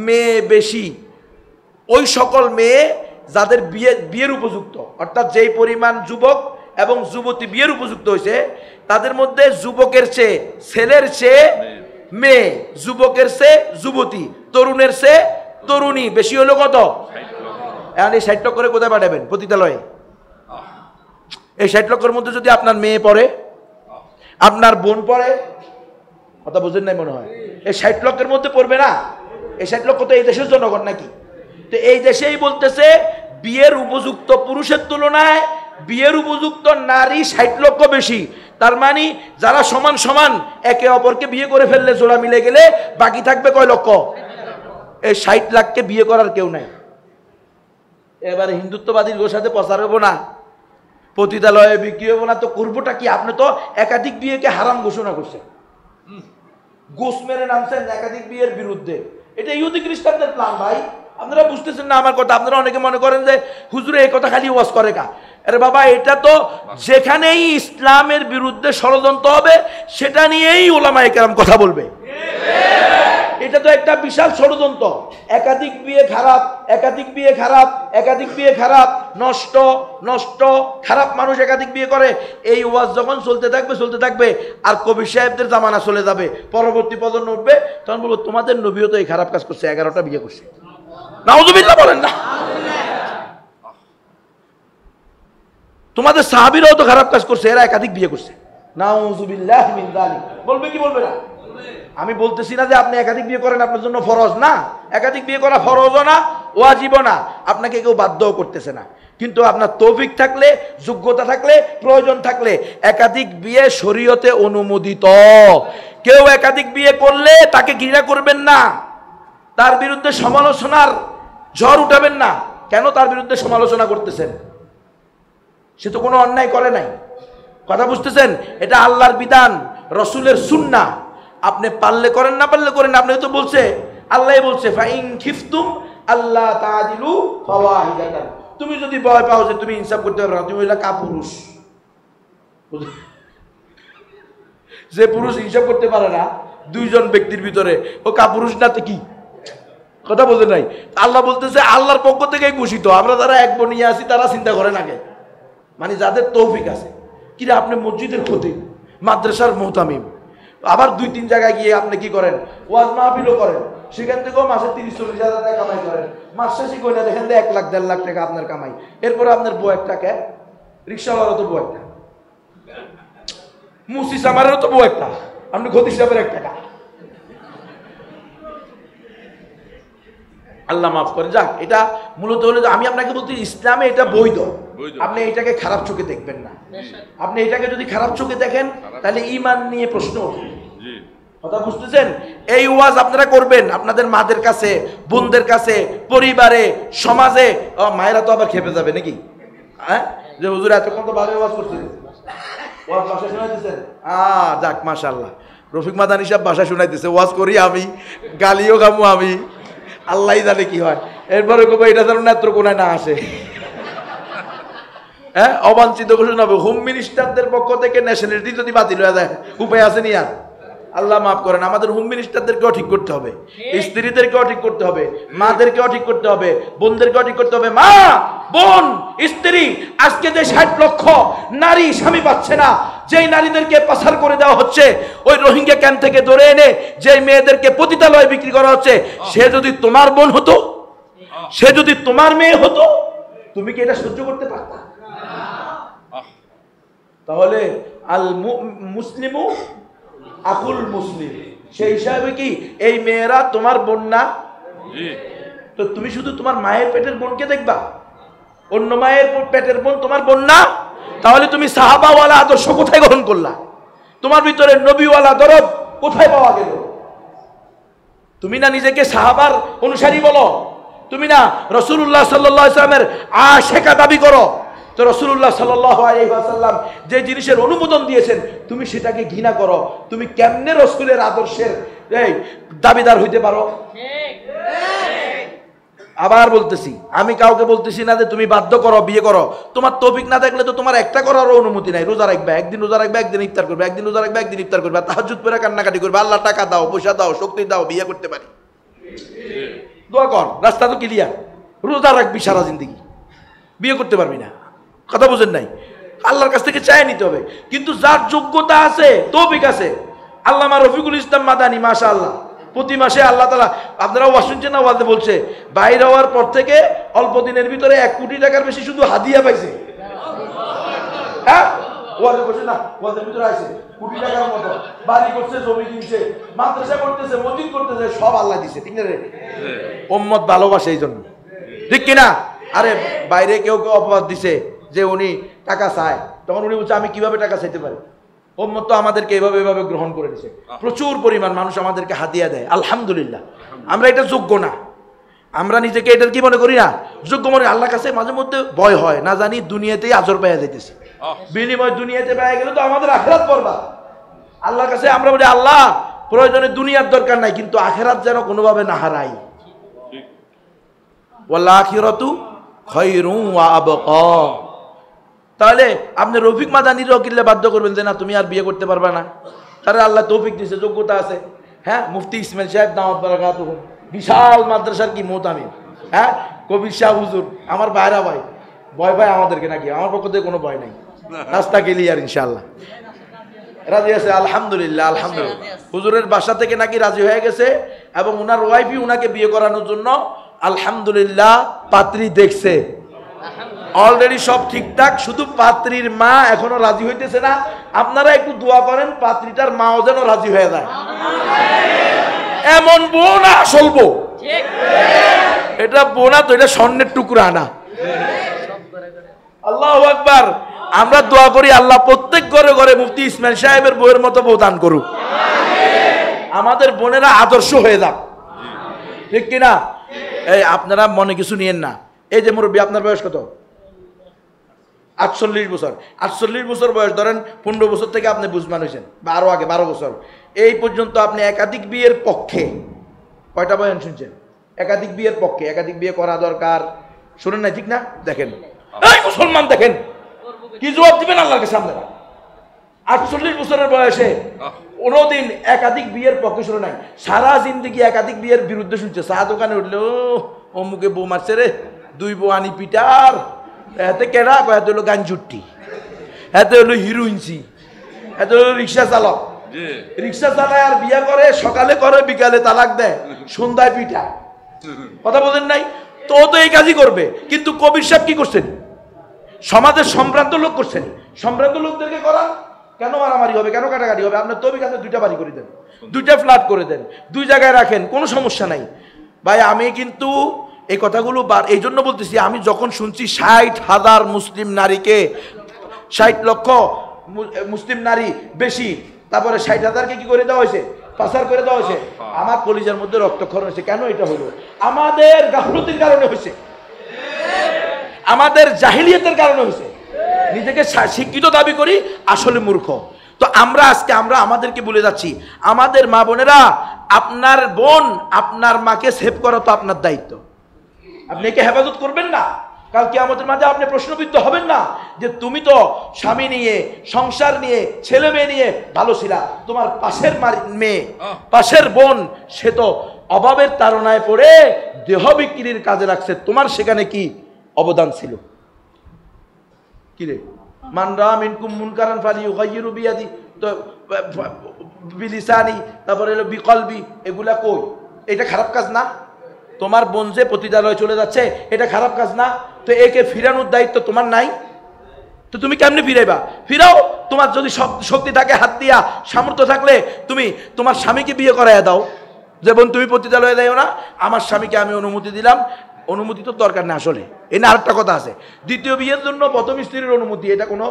মেয়ে বেশি, ওই সকল মেয়ে যাদের বিয়ের উপযুক্ত, অর্থাৎ যেই পরিমাণ যুবক এবং যুবতী বিয়ের উপযুক্ত হয়েছে, তাদের মধ্যে যুবকের চেয়ে, ছেলের চেয়ে মেয়ে, যুবকের চেয়ে যুবতী, তরুণের চেয়ে তরুণী বেশি হলো কত? এখন এই 60 লক্ষ করে কোথায় পাঠাবেন? পতিতালয়ে। এই 60 লক্ষের মধ্যে যদি আপনার মেয়ে পড়ে, আপনার বোন পড়ে, কথা বুঝেন নাই মনে হয়, এই 60 লক্ষের মধ্যে পড়বে না? এই 60 লক্ষ তো এই দেশের জনগণ নাকি? তো এই দেশেই বলতেছে বিয়ের উপযুক্ত পুরুষের তুলনায় বিয়ের উপযুক্ত নারী 60 লক্ষ বেশি। তার মানে যারা সমান সমান একে অপরকে বিয়ে করে ফেললে, জোড়া মিলে গেলে বাকি থাকবে কয় লক্ষ? এই 60 লাখকে বিয়ে করার কেউ নাই। এবারে হিন্দুত্ববাদীর সাথে প্রচার হবো না, পতিতালয়ে বিক্রি হবো না, তো করবোটা কি? আপনি তো একাধিক বিয়েকে হারাম ঘোষণা করছেন, গোস মেরে নামছেন একাধিক বিয়ের বিরুদ্ধে। এটা ইহুদি খ্রিস্টানদের প্ল্যান ভাই, আপনারা বুঝতেছেন না আমার কথা? আপনারা অনেকে মনে করেন যে হুজুরে এই কথা খালি ওয়াজ করে কা। আরে বাবা, এটা তো যেখানেই ইসলামের বিরুদ্ধে ষড়যন্ত্র হবে সেটা নিয়েই ওলামায়ে কেরাম কথা বলবে। এটা তো একটা বিশাল ষড়যন্ত্র। একাধিক বিয়ে খারাপ, একাধিক বিয়ে খারাপ, একাধিক বিয়ে খারাপ, নষ্ট নষ্ট, খারাপ মানুষ একাধিক বিয়ে করে। এই ওয়াজ যখন চলতে থাকবে চলতে থাকবে, আর কবির সাহেবদের জামানা চলে যাবে, পরবর্তী প্রজন্ম উঠবে, তখন বলবো তোমাদের নবীও তো এই খারাপ কাজ করছে, 11টা বিয়ে করছে। নাউযুবিল্লাহ বলেন না? তোমাদের সাহাবীরাও তো খারাপ কাজ করছে, এরা একাধিক বিয়ে করছে। নাউযুবিল্লাহ মিন যালিক। বলবে কি বলবে না? আমি বলতেছি না যে আপনি একাধিক বিয়ে করেন আপনার জন্য ফরজ না, একাধিক বিয়ে করা ফরজও না, ওয়াজিবও না, আপনাকে কেউ বাধ্যও করতেছে না। কিন্তু আপনার তৌফিক থাকলে, যোগ্যতা থাকলে, প্রয়োজন থাকলে একাধিক বিয়ে শরীয়তে অনুমোদিত। কেউ একাধিক বিয়ে করলে তাকে ঘৃণা করবেন না, তার বিরুদ্ধে সমালোচনার ঝড় উঠাবেন না। কেন তার বিরুদ্ধে সমালোচনা করতেছেন? সে তো কোনো অন্যায় করে নাই। কথা বুঝতেছেন? এটা আল্লাহর বিধান, রসুলের সুন্নাহ। আপনি পারলে করেন, না পারলে করেন। আপনি তো বলছে, আল্লাহ বলছে ফাইন খিফতুম আল্লাহ তাআদিলু ফাওয়াহিদাতান, তুমি যদি ভয় পাও যে তুমি ইনসাফ করতে পারবে না, তুমি হইলা কাপুরুষ। যে পুরুষ ইনসাফ করতে পারে না 2 জন ব্যক্তির ভিতরে, ও কাপুরুষ না তো কি? কথা বলতে নাই। আল্লাহ বলতেছে আল্লাহর পক্ষ থেকেই ঘোষিত। আমরা যারা এক বনিয়ে আছি তারা চিন্তা করেন আগে, মানে যাদের তৌফিক আছে। কিরে আপনি মসজিদের খতিব, মাদ্রাসার মুহতামিম, আবার 2-3 জায়গায় গিয়ে আপনি কি করেন? ওয়াজ মাহফিলও করেন, সেখান থেকেও মাসে 30-40 হাজার টাকা কামাই করেন। মাস শেষে কইনা দেখেন 1 লাখ 1.5 লাখ টাকা আপনার কামাই। এরপরে আপনার বউ একটাকে, রিক্সাওয়ালারও তো বউ একটা, মুসিস আমারও তো বউ একটা, আপনি ক্ষতি হিসাবের 1 টাকা। আল্লাহ মাফ করে। যাক, এটা মূলত হলো আমি আপনাকে বলতে, ইসলামে এটা বৈধ, আপনি এটাকে খারাপ চোখে দেখবেন না। আপনি এটাকে যদি খারাপ চোখে দেখেন তাহলে ঈমান নিয়ে প্রশ্ন উঠবে। কথা বুঝতেছেন? এই ওয়াজ আপনারা করবেন আপনাদের মাদের কাছে, বোনদের কাছে, পরিবারে, সমাজে। মায়েরা তো আবার খেপে যাবে নাকি? হ্যাঁ, যে হুজুর এতক্ষণ তো ভালো ওয়াজ করছেন, ওয়াজ ভাষা শোনাইতেছেন। যাক মাশাআল্লাহ, রফিক মাদানী সাহেব ভাষা শুনাইতেছে, ওয়াজ করি আমি, গালিও গামু আমি, আল্লাহ জানে কি হয়। এরপরে কবে এটা যেন নেত্রকোনায় না আসে। হ্যাঁ, অবাঞ্ছিত ঘোষণা হবে। হোম মিনিস্টারদের পক্ষ থেকে ন্যাশনালিটি যদি বাতিল হয়ে যায়, উপায় আছে নি আর? আল্লাহ মাফ করেন। আমাদের হোম মিনিস্টারদেরকেও ঠিক করতে হবে, স্ত্রীদেরকেও ঠিক করতে হবে, মাদেরকেও ঠিক করতে হবে, বোনদেরকেও ঠিক করতে হবে। মা, বোন, স্ত্রী, আজকে যে 60 লক্ষ নারী স্বামী পাচ্ছে না, যেই নারীদেরকে পাচার করে দেওয়া হচ্ছে, ওই রোহিঙ্গা ক্যাম্প থেকে ধরে এনে যে মেয়েদেরকে পতিতালয়ে বিক্রি করা হচ্ছে, সে যদি তোমার বোন হতো, সে যদি তোমার মেয়ে হতো, তুমি কি এটা সহ্য করতে পারতা? তাহলে আল মুসলিমু আকুল মুসলিম, সেই হিসাবে কি এই মেয়েরা তোমার বোন না? তো তুমি শুধু তোমার মায়ের পেটের বোনকে দেখবা, অন্য মায়ের পেটের বোন তোমার বোন না? তাহলে তুমি সাহাবাওয়ালা আদর্শ কোথায় গ্রহণ করলা? তোমার ভিতরে নবীওয়ালা দরদ কোথায় পাওয়া গেল? তুমি না নিজেকে সাহাবার অনুসারী বলো, তুমি না রাসূলুল্লাহ সাল্লাল্লাহু আলাইহি ওয়াসাল্লামের আশিকা দাবি করো, তো রাসূলুল্লাহ সাল্লাল্লাহু আলাইহি ওয়াসাল্লাম যে জিনিসের অনুমোদন দিয়েছেন তুমি সেটাকে ঘৃণা করো। তুমি কেমনে রাসূলের আদর্শের এই দাবিদার হইতে পারো? আবার বলতেছি, আমি কাউকে বলতেছি না যে তুমি বাধ্য করো, বিয়ে করো। তোমার তৌফিক না থাকলে তো তোমার একটা করার অনুমতি নাই। রোজা রাখবে, একদিন রোজা রাখবে, একদিন ইফতার করবে, একদিন রোজা রাখবে, একদিন ইফতার করবে, তাহাজ্জুদ পড়ে কান্নাকাটি করবে, আল্লাহ টাকা দাও, পয়সা দাও, শক্তি দাও, বিয়ে করতে পারি। দোয়া কর, রাস্তা তো ক্লিয়ার। রোজা রাখবি সারা জিন্দগি, বিয়ে করতে পারবি না। কথা বুঝেন নাই? আল্লাহর কাছ থেকে চাই নিতে হবে। কিন্তু যার যোগ্যতা আছে, তৌফিক আছে, আল্লামা রফিকুল ইসলাম মাদানী মাশাআল্লাহ প্রতি মাসে আল্লাহ তাআলা, আপনারা ওয়াজ শুনছেন না, ওয়াজে বলছে বাইরে হওয়ার পর থেকে অল্প দিনের ভিতরে 1 কোটি টাকার বেশি শুধু হাদিয়া পাইছে। হ্যাঁ, ওয়াজে বলছে না, ওয়াজের ভিতরে আছে কোটি টাকার মতো, বাড়ি করছে, জমি কিনছে, মাদ্রাসা করতেছে, মসজিদ করতেছে, সব আল্লাহ দিছে। ঠিক না রে? উম্মত ভালোবাসে এই জন্য, ঠিক কিনা? আরে বাইরে কেউ কেউ অপবাদ দিছে যে উনি টাকা চায়, তখন উনি বলছে আমি কিভাবে টাকা চাইতে পারি? উম্মত তো আমাদেরকে এভাবে এভাবে গ্রহণ করে দিছে। প্রচুর পরিমাণ মানুষ আমাদেরকে হাদিয়া দেয়, আলহামদুলিল্লাহ। আমরা এটা যোগ্য না, আমরা নিজেকে এটার কি মনে করি না, যোগ্য মনে। আল্লাহর কাছে মাঝে মধ্যে ভয় হয়, না জানি দুনিয়াতেই আজর পাইয়া যাইতেছে, বিনিময় দুনিয়াতে পাইয়া গেলে তো আমাদের আখিরাত বরবাদ। আল্লাহর কাছে আমরা বলি আল্লাহ প্রয়োজনে দুনিয়ার দরকার নাই, কিন্তু আখিরাত যেন কোনোভাবে না হারাই। ওয়াল আখিরাতু খায়রুন ওয়া আবকা। তাহলে আপনি রফিক মাদানির ওকিলে বাধ্য করবেন যে না তুমি আর বিয়ে করতে পারবে না? তাহলে আল্লাহ তৌফিক দিয়েছে, যোগ্যতা আছে। হ্যাঁ, মুফতি ইসমাইল সাহেব দাওয়াত বারাকাতুহু, বিশাল মাদ্রাসার কি মোতামিম। হ্যাঁ, কবির শাহ হুজুর, আমার ভাইরা ভাই, ভয় ভাই আমাদেরকে নাকি? আমার পক্ষ থেকে কোনো ভয় নাই, রাস্তা ক্লিয়ার ইনশাআল্লাহ। রাজি আছে? আলহামদুলিল্লাহ, আলহামদুলিল্লাহ। হুজুরের বাসা থেকে নাকি রাজি হয়ে গেছে, এবং উনার ওয়াইফই উনাকে বিয়ে করানোর জন্য আলহামদুলিল্লাহ পাত্রী দেখছে, অলরেডি সব ঠিকঠাক। শুধু পাত্রীর মা এখনো রাজি হইতেছে না। আপনারা একটু দোয়া করেন পাত্রীটার মাও যেন রাজি হয়ে যায়। এমন বউ না আসল বউ, এটা বোনা তো, এটা স্বর্ণের টুকরা না। আল্লাহু আকবার। আমরা দোয়া করি আল্লাহ প্রত্যেক ঘরে ঘরে মুফতি ইসমাইল সাহেবের বউয়ের মতো বউ দান করুক, আমাদের বোনেরা আদর্শ হয়ে যাক, ঠিক কিনা? এই আপনারা মনে কিছু নিয়েন না। এই যে মুরব্বী, আপনার বয়স কত? 48 বছর। 48 বছর বয়স, ধরেন 15 বছর থেকে আপনি বুঝমান হয়েছেন, বা আরো আগে 12 বছর, এই পর্যন্ত আপনি একাধিক বিয়ের পক্ষে কয়টা বয়ান শুনছেন? একাধিক বিয়ের পক্ষে, একাধিক বিয়ে করা দরকার, শুনেন না? ঠিক না? দেখেন এই মুসলমান, দেখেন কি জবাব দিবেন আল্লাহর কাছে আপনারা? 48 বছরের বয়সে কোনোদিন একাধিক বিয়ের পক্ষে শুনে নাই, সারা জিন্দগি একাধিক বিয়ের বিরুদ্ধে শুনছে। চা দোকানে উঠলো অমুকে বউ মারছে রে, 2 বউ আনি পিটার, এতে কেডা, এত হলো গাঞ্জুটি, এতে হলো হিরোইনসি, এত হলো রিক্সা চালক। রিক্সা চালায় আর বিয়া করে, সকালে করে, বিকালে তালাক দেয়, সন্ধ্যায় পিঠা। কথা বলেন নাই? তো ও তো এই কাজই করবে। কিন্তু কবির সাহেব কি করছেন? সমাজের সম্ভ্রান্ত লোক করছেন। সম্ভ্রান্ত লোকদেরকে করা কেন মারামারি হবে, কেন কাটাকাটি হবে? আপনার তবে কাছে 2টা বাড়ি করে দেন, 2টা ফ্ল্যাট করে দেন, 2 জায়গায় রাখেন, কোনো সমস্যা নাই ভাই। আমি কিন্তু এই কথাগুলো এই জন্য বলতেছি, আমি যখন শুনছি 60,000 মুসলিম নারীকে, 60 লক্ষ মুসলিম নারী বেশি, তারপরে 60,000কে কি করে দেওয়া হয়েছে? পাচার করে দেওয়া হয়েছে। আমার কলিজার মধ্যে রক্তক্ষরণ হয়েছে। কেন এটা হলো? আমাদের গাফলতির কারণে হয়েছে, আমাদের জাহিলিয়াতের কারণে হয়েছে। নিজেকে শিক্ষিত দাবি করি, আসলে মূর্খ। তো আমরা আজকে আমাদেরকে বলে যাচ্ছি, আমাদের মা বোনেরা, আপনার বোন আপনার মাকে সেভ করা তো আপনার দায়িত্ব। আপনি একে হেফাজত করবেন না, কালকে আমাদের মাঝে আপনি প্রশ্নবিদ্ধ হবেন না যে তুমি তো স্বামী নিয়ে, সংসার নিয়ে, ছেলে মেয়ে নিয়ে ভালো ছিলা, তোমার পাশের মেয়ে, পাশের বোন, সে তো অভাবের তাড়নায় পড়ে দেহ বিক্রির কাজে লাগছে, তোমার সেখানে কি অবদান ছিল? কি রে, মান রাআ মিনকুম মুনকারান ফালিয়ুগাইয়িরু বিয়াদি, তো বিলিসানি, তারপরে হলো বিকলবি, এগুলা কই? এটা খারাপ কাজ না? তোমার বোন যে পতিতালয়ে চলে যাচ্ছে, এটা খারাপ কাজ না? তো একে ফিরানোর দায়িত্ব তোমার নাই? তো তুমি কেমনে ফিরাইবা? ফিরাও, তোমার যদি শক্তি থাকে, হাত দিয়া সামর্থ্য থাকলে তুমি তোমার স্বামীকে বিয়ে করাইয়া দাও। যে বোন তুমি পতিতালয়ে যাইও না, আমার স্বামীকে আমি অনুমতি দিলাম। অনুমতি তো দরকার নেই আসলে, এই না আরেকটা কথা আছে, দ্বিতীয় বিয়ের জন্য প্রথম স্ত্রীর অনুমতি, এটা কোনো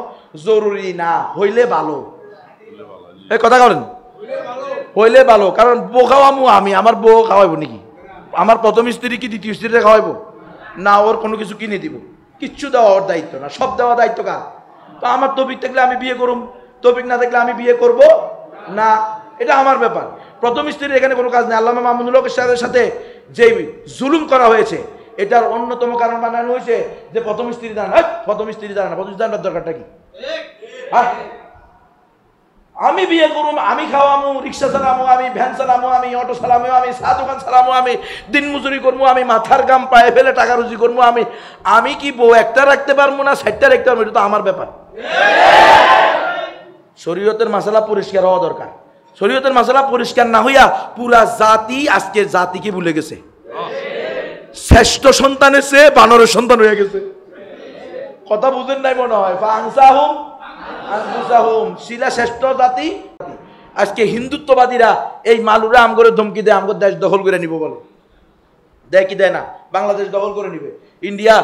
জরুরি না, হইলে ভালো। এই কথা বলেন, হইলে ভালো, কারণ বউ খাওয়ামু আমি, আমার বউ খাওয়াইবো নাকি? আমার প্রথম স্ত্রী কি দ্বিতীয় স্ত্রীরে খাওয়াইবো? না, ওর কোনো কিছু কিনে দিব? কিচ্ছু দেওয়া ওর দায়িত্ব না, সব দেওয়া দায়িত্ব কার? তো আমার তৌফিক থাকলে আমি বিয়ে করুম, তৌফিক না থাকলে আমি বিয়ে করব না, এটা আমার ব্যাপার। প্রথম স্ত্রীর এখানে কোনো কাজ নেই। আল্লামা মামুনুল হকের সাথে যে জুলুম করা হয়েছে, এটার অন্যতম কারণ বানানো হয়েছে যে প্রথম স্ত্রী দাঁড়ান। প্রথম স্ত্রী দাঁড়ান, প্রথম স্ত্রী দাঁড়ানোর দরকারটা কি? আমি বিয়ে করুম, আমি খাওয়ামু, রিক্সা চালামো, আমি ভ্যান চালামো, আমি অটো চালামো, আমি চা দোকান চালামো, আমি দিন মজুরি করবো, আমি মাথার গাম পায়ে ফেলে টাকা রুজি করবো, আমি কি বউ একটা রাখতে পারবো না 60টা রাখতে পারবো? এটা তো আমার ব্যাপার। শরীয়তের মাসালা পরিষ্কার হওয়া দরকার। শরীয়তের মাসালা পরিষ্কার না হইয়া পুরা জাতি আজকে জাতিকে ভুলে গেছে। শ্রেষ্ঠ সন্তানের চেয়ে বানরের সন্তান হয়ে গেছে। কথা বুঝেন নাই মনে হয়। শিলা শ্রেষ্ঠ জাতি। আজকে হিন্দুত্ববাদীরা এই মালুরা আমগরে ধমকি দেয়, আমগর দেশ দখল করে নিব বলে। দেয় কি দেয় না? বাংলাদেশ দখল করে নিবে, ইন্ডিয়া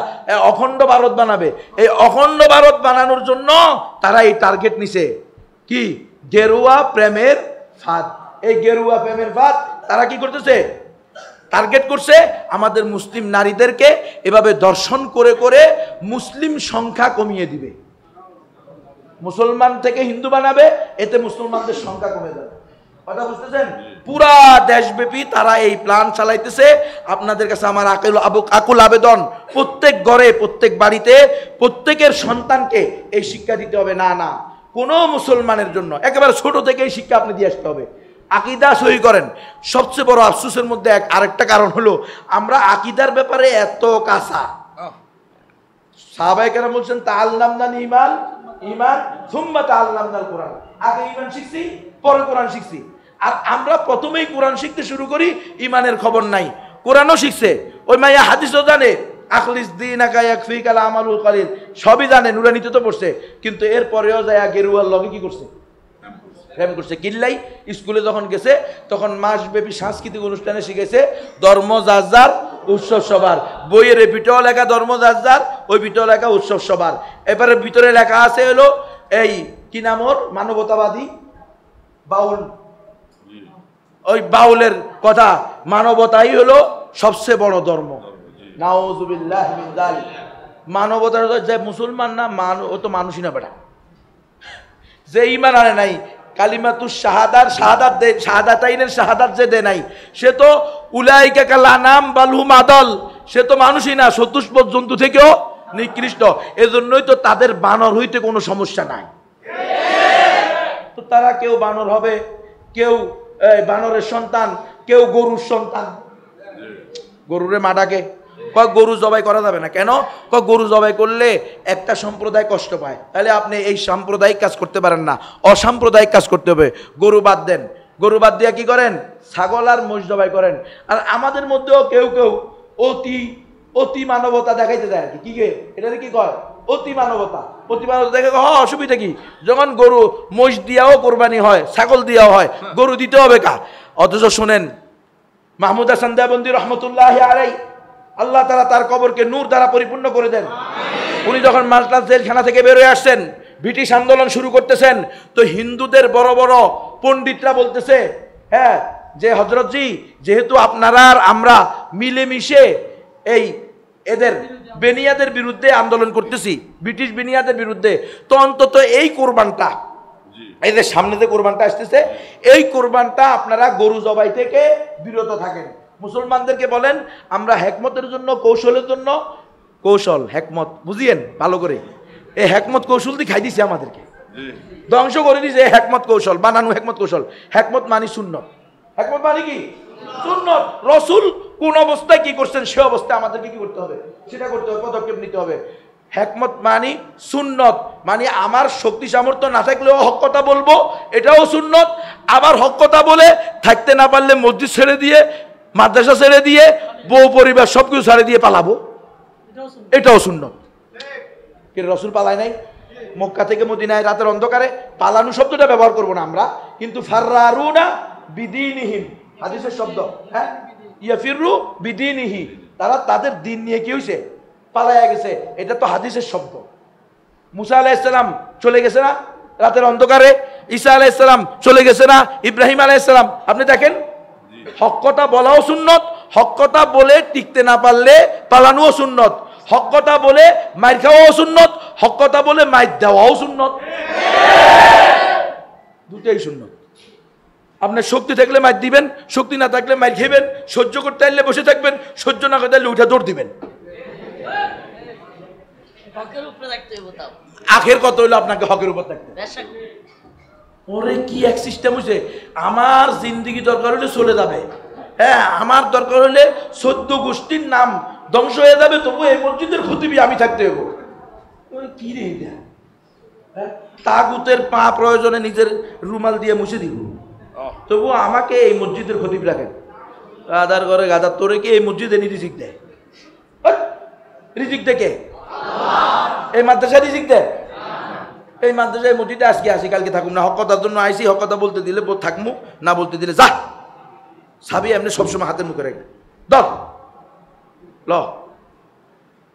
অখণ্ড ভারত বানাবে। এই অখণ্ড ভারত বানানোর জন্য তারা এই টার্গেট নিছে কি? গেরুয়া প্রেমের ফাঁদ। এই গেরুয়া প্রেমের ফাঁদ তারা কি করতেছে? টার্গেট করছে আমাদের মুসলিম নারীদেরকে এভাবে দর্শন করে করে মুসলিম সংখ্যা কমিয়ে দিবে। মুসলমান থেকে হিন্দু বানাবে, এতে মুসলমানদের সংখ্যা কমে যাবে। কথা বুঝতেছেন? পুরা দেশব্যাপী তারা এই প্ল্যান চালাইতেছে। আপনাদের কাছে আমার আকুল আবেদন, প্রত্যেক ঘরে, প্রত্যেক বাড়িতে, প্রত্যেকের সন্তানকে এই শিক্ষা দিতে হবে। না না, কোনো মুসলমানের জন্য একেবারে ছোট থেকে এই শিক্ষা আপনি দিয়ে আসতে হবে। আকিদা সহি করেন। সবচেয়ে বড় আফসোসের মধ্যে আরেকটা কারণ হলো আমরা আকিদার ব্যাপারে এত কাঁচা। সাহাবায়ে কেরাম বলছেন তাআল্লামনাল ঈমান ঈমান সুম্মা তাআল্লামনাল কোরআন। আগে ঈমান শিখছি, পরে কোরআন শিখছি। আর আমরা প্রথমেই কোরআন শিখতে শুরু করি, ঈমানের খবর নাই। কোরআনও শিখছে, ওই মাইয়া হাদিসও জানে, আখলিস দীনাকা ইয়াকফিকাল আমালুল কলিল, সবই জানে, নুরানিতে তো পড়ছে। কিন্তু এরপরেও যায় গেরুয়ার লগে কি করছে? প্রেম করছে। কিল্লাই স্কুলে যখন গেছে তখন মাসব্যাপী সাংস্কৃতিক অনুষ্ঠানে শিখেছে ধর্ম যার যার উৎসব সবার। বইয়ের ভিতরেও লেখা ধর্ম যার যার, ওই ভিতরে লেখা উৎসব সবার। এবারে ভিতরে লেখা আছে হলো এই কি নাম ওর, মানবতাবাদী বাউল। ওই বাউলের কথা, মানবতাই হলো সবচেয়ে বড় ধর্ম। নাউযুবিল্লাহ মিন যালিক। মানবতার যে মুসলমান না, ও তো মানুষই না বেটা। যে ঈমান আনে নাই, কালিমাতু শাহাদাতাইনের শাহাদাত যে দেয় নাই, সে তো উলাইকা কাল আনাম বাল হুম আদল, সে তো মানুষই না, চতুষ্পদ জন্তু থেকেও নিকৃষ্ট। এজন্যই তো তাদের বানর হইতে কোনো সমস্যা নাই। তো তারা কেউ বানর হবে, কেউ বানরের সন্তান, কেউ গরুর সন্তান। গরুরে মাডাকে কয় গরু জবাই করা যাবে না। কেন? কয় গরু জবাই করলে একটা সম্প্রদায় কষ্ট পায়, তাহলে আপনি এই সাম্প্রদায়িক কাজ করতে পারেন না, অসাম্প্রদায়িক কাজ করতে হবে। গরু বাদ দেন, গরু বাদ দিয়ে কি করেন? ছাগল আর মোষ জবাই করেন। আর আমাদের মধ্যেও কেউ কেউ অতি মানবতা দেখাইতে দেয় আর কি। এটা কি কয়? অতি মানবতা। অতি মানবতা দেখে অসুবিধা কি? যখন গরু মোষ দিয়াও কোরবানি হয়, ছাগল দিয়াও হয়, গরু দিতে হবে কা? অথচ শোনেন, মাহমুদ হাসান দেওবন্দি রহমতুল্লাহি আলাইহি, আল্লাহ তাআলা তার কবরকে নূর দ্বারা পরিপূর্ণ করে দেন। উনি যখন মাল্টাস জেলখানা থেকে বের হয়ে আসছেন, ব্রিটিশ আন্দোলন শুরু করতেছেন, তো হিন্দুদের বড় বড় পণ্ডিতরা বলতেছে, হ্যাঁ, যে হযরতজি, যেহেতু আপনারা আর আমরা মিলেমিশে এই এদের বেনিয়াদের বিরুদ্ধে আন্দোলন করতেছি, ব্রিটিশ বেনিয়াদের বিরুদ্ধে, তো অন্তত এই কোরবানটা এই যে সামনে যে কোরবানটা আসতেছে, এই কোরবানটা আপনারা গরু জবাই থেকে বিরত থাকেন। মুসলমানদেরকে বলেন আমরা হেকমতের জন্য, কৌশলের জন্য, কৌশল হেকমত বুঝিয়েন ভালো করে, এই হেকমত কৌশল দিয়ে খাই দিছে আমাদেরকে, ধ্বংস করে দিছে। হেকমত কৌশল বানানো, হেকমত কৌশল। হেকমত মানি সুন্নত। হেকমত মানে কি? সুন্নত। রসুল কোন অবস্থায় কি করছেন সে অবস্থায় আমাদেরকে কি করতে হবে, সেটা করতে হবে, পদক্ষেপ নিতে হবে। হেকমত মানি সুন্নত, মানে আমার শক্তি সামর্থ্য না থাকলেও হক কথা বলবো, এটাও সুন্নত। আবার হক কথা বলে থাকতে না পারলে মসজিদ ছেড়ে দিয়ে, মাদ্রাসা ছেড়ে দিয়ে, বউ পরিবার সবকিছু ছেড়ে দিয়ে পালাবো, এটাও সুন্নত। কে রসুল পালায় নাই? মক্কা থেকে মদিনায় রাতের অন্ধকারে পালানো শব্দটা ব্যবহার করবো না আমরা, কিন্তু ফাররারুনা বিদিনিহিম হাদিসের শব্দ, হ্যাঁ, ইয়াফিরু বিদিনিহি, তারা তাদের দিন নিয়ে কি হয়েছে, পালায়া গেছে, এটা তো হাদিসের শব্দ। মুসা আলাইহিস সালাম চলে গেছে না রাতের অন্ধকারে, ঈসা আলাইহিস সালাম চলে গেছে না, ইব্রাহিম আলাইহিস সালাম। আপনি দেখেন, হক কথা বলাও সুন্নত, হক কথা বলে টিকতে না পারলে পালানোও সুন্নত, হক কথা বলে মাইর খাওয়াও সুন্নত, হক কথা বলে মাইর দেওয়াও সুন্নত, দুটাই সুন্নত। আপনার শক্তি থাকলে মাইর দিবেন, শক্তি না থাকলে মাইর খেবেন, সহ্য করতে পারলে বসে থাকবেন, সহ্য না করতে পারলে উঠে দৌড় দিবেন। আখের কত হইলো আপনাকে হকের উপর থাকতে। ওরে কি এক সিস্টেম হয়েছে, আমার জিন্দিগি দরকার হলে চলে যাবে, হ্যাঁ, আমার দরকার হলে 14 গোষ্ঠীর নাম ধ্বংস হয়ে যাবে, তবু এই মসজিদের খতিবি আমি থাকতে হবো। কি রে এটা? তাগুতের পা প্রয়োজনে নিজের রুমাল দিয়ে মুছে দিব, তবু আমাকে এই মসজিদের খতিব রাখেন। গাদার ঘরে গাদার, তোরে কি এই মসজিদে রিজিক দেয়? রিজিক দেখে এই মাদ্রাসা রিজিক দেয়? এই মাদ্রাসায় মসজিদে আজকে আসি কালকে থাকুম না, হক কথার জন্য আইসি, হক কথা বলতে দিলে থাকবো, না বলতে দিলে যা সাবি, এমনি সবসময় হাতের মুখে রেখে দল ল।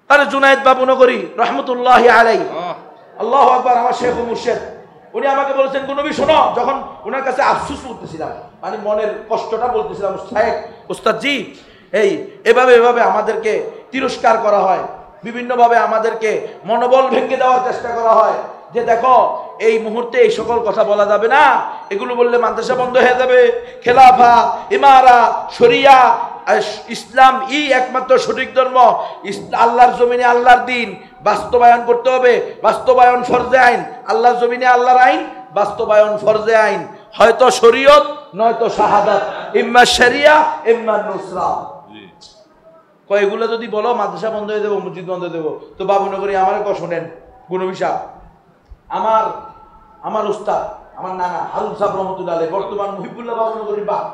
আরে জুনায়েদ বাবুনগরী রহমতুল্লাহ আলাইহি, আল্লাহু আকবার, আমার শেখ ও মুর্শিদ, উনি আমাকে বলেছেন কোন নবী শোনো, যখন ওনার কাছে আফসোস করতেছিলাম, মানে মনের কষ্টটা বলতেছিলাম, শেখ ওস্তাদ জি এই এভাবে আমাদেরকে তিরস্কার করা হয়, বিভিন্নভাবে আমাদেরকে মনোবল ভেঙে দেওয়ার চেষ্টা করা হয়, যে দেখো এই মুহূর্তে এই সকল কথা বলা যাবে না, এগুলো বললে মাদ্রাসা বন্ধ হয়ে যাবে, খেলাফা, ইমারা, শরিয়া, ইসলাম একমাত্র সঠিক ধর্ম, আল্লাহর জমিনে আল্লাহর দিন বাস্তবায়ন করতে হবে, বাস্তবায়ন ফরজে আইন, আল্লাহর জমিনে আল্লাহর আইন বাস্তবায়ন ফরজে আইন, হয়তো শরীয়ত নয়তো শাহাদাত, ইম্মা শরিয়া ইম্মা নুসরা। এগুলো যদি বলো মাদ্রাসা বন্ধ হয়ে দেবো, মসজিদ বন্ধ হয়ে দেবো, তো বাবুনগরী আমার কথা শোনেন, গুণবী সাহেব, আমার উস্তাদ, আমার নানা হারুন সাহেব রহমতুল্লাহ আলাইহি, বর্তমান মুহিবুল্লাহ বাবুনগরীর বাপ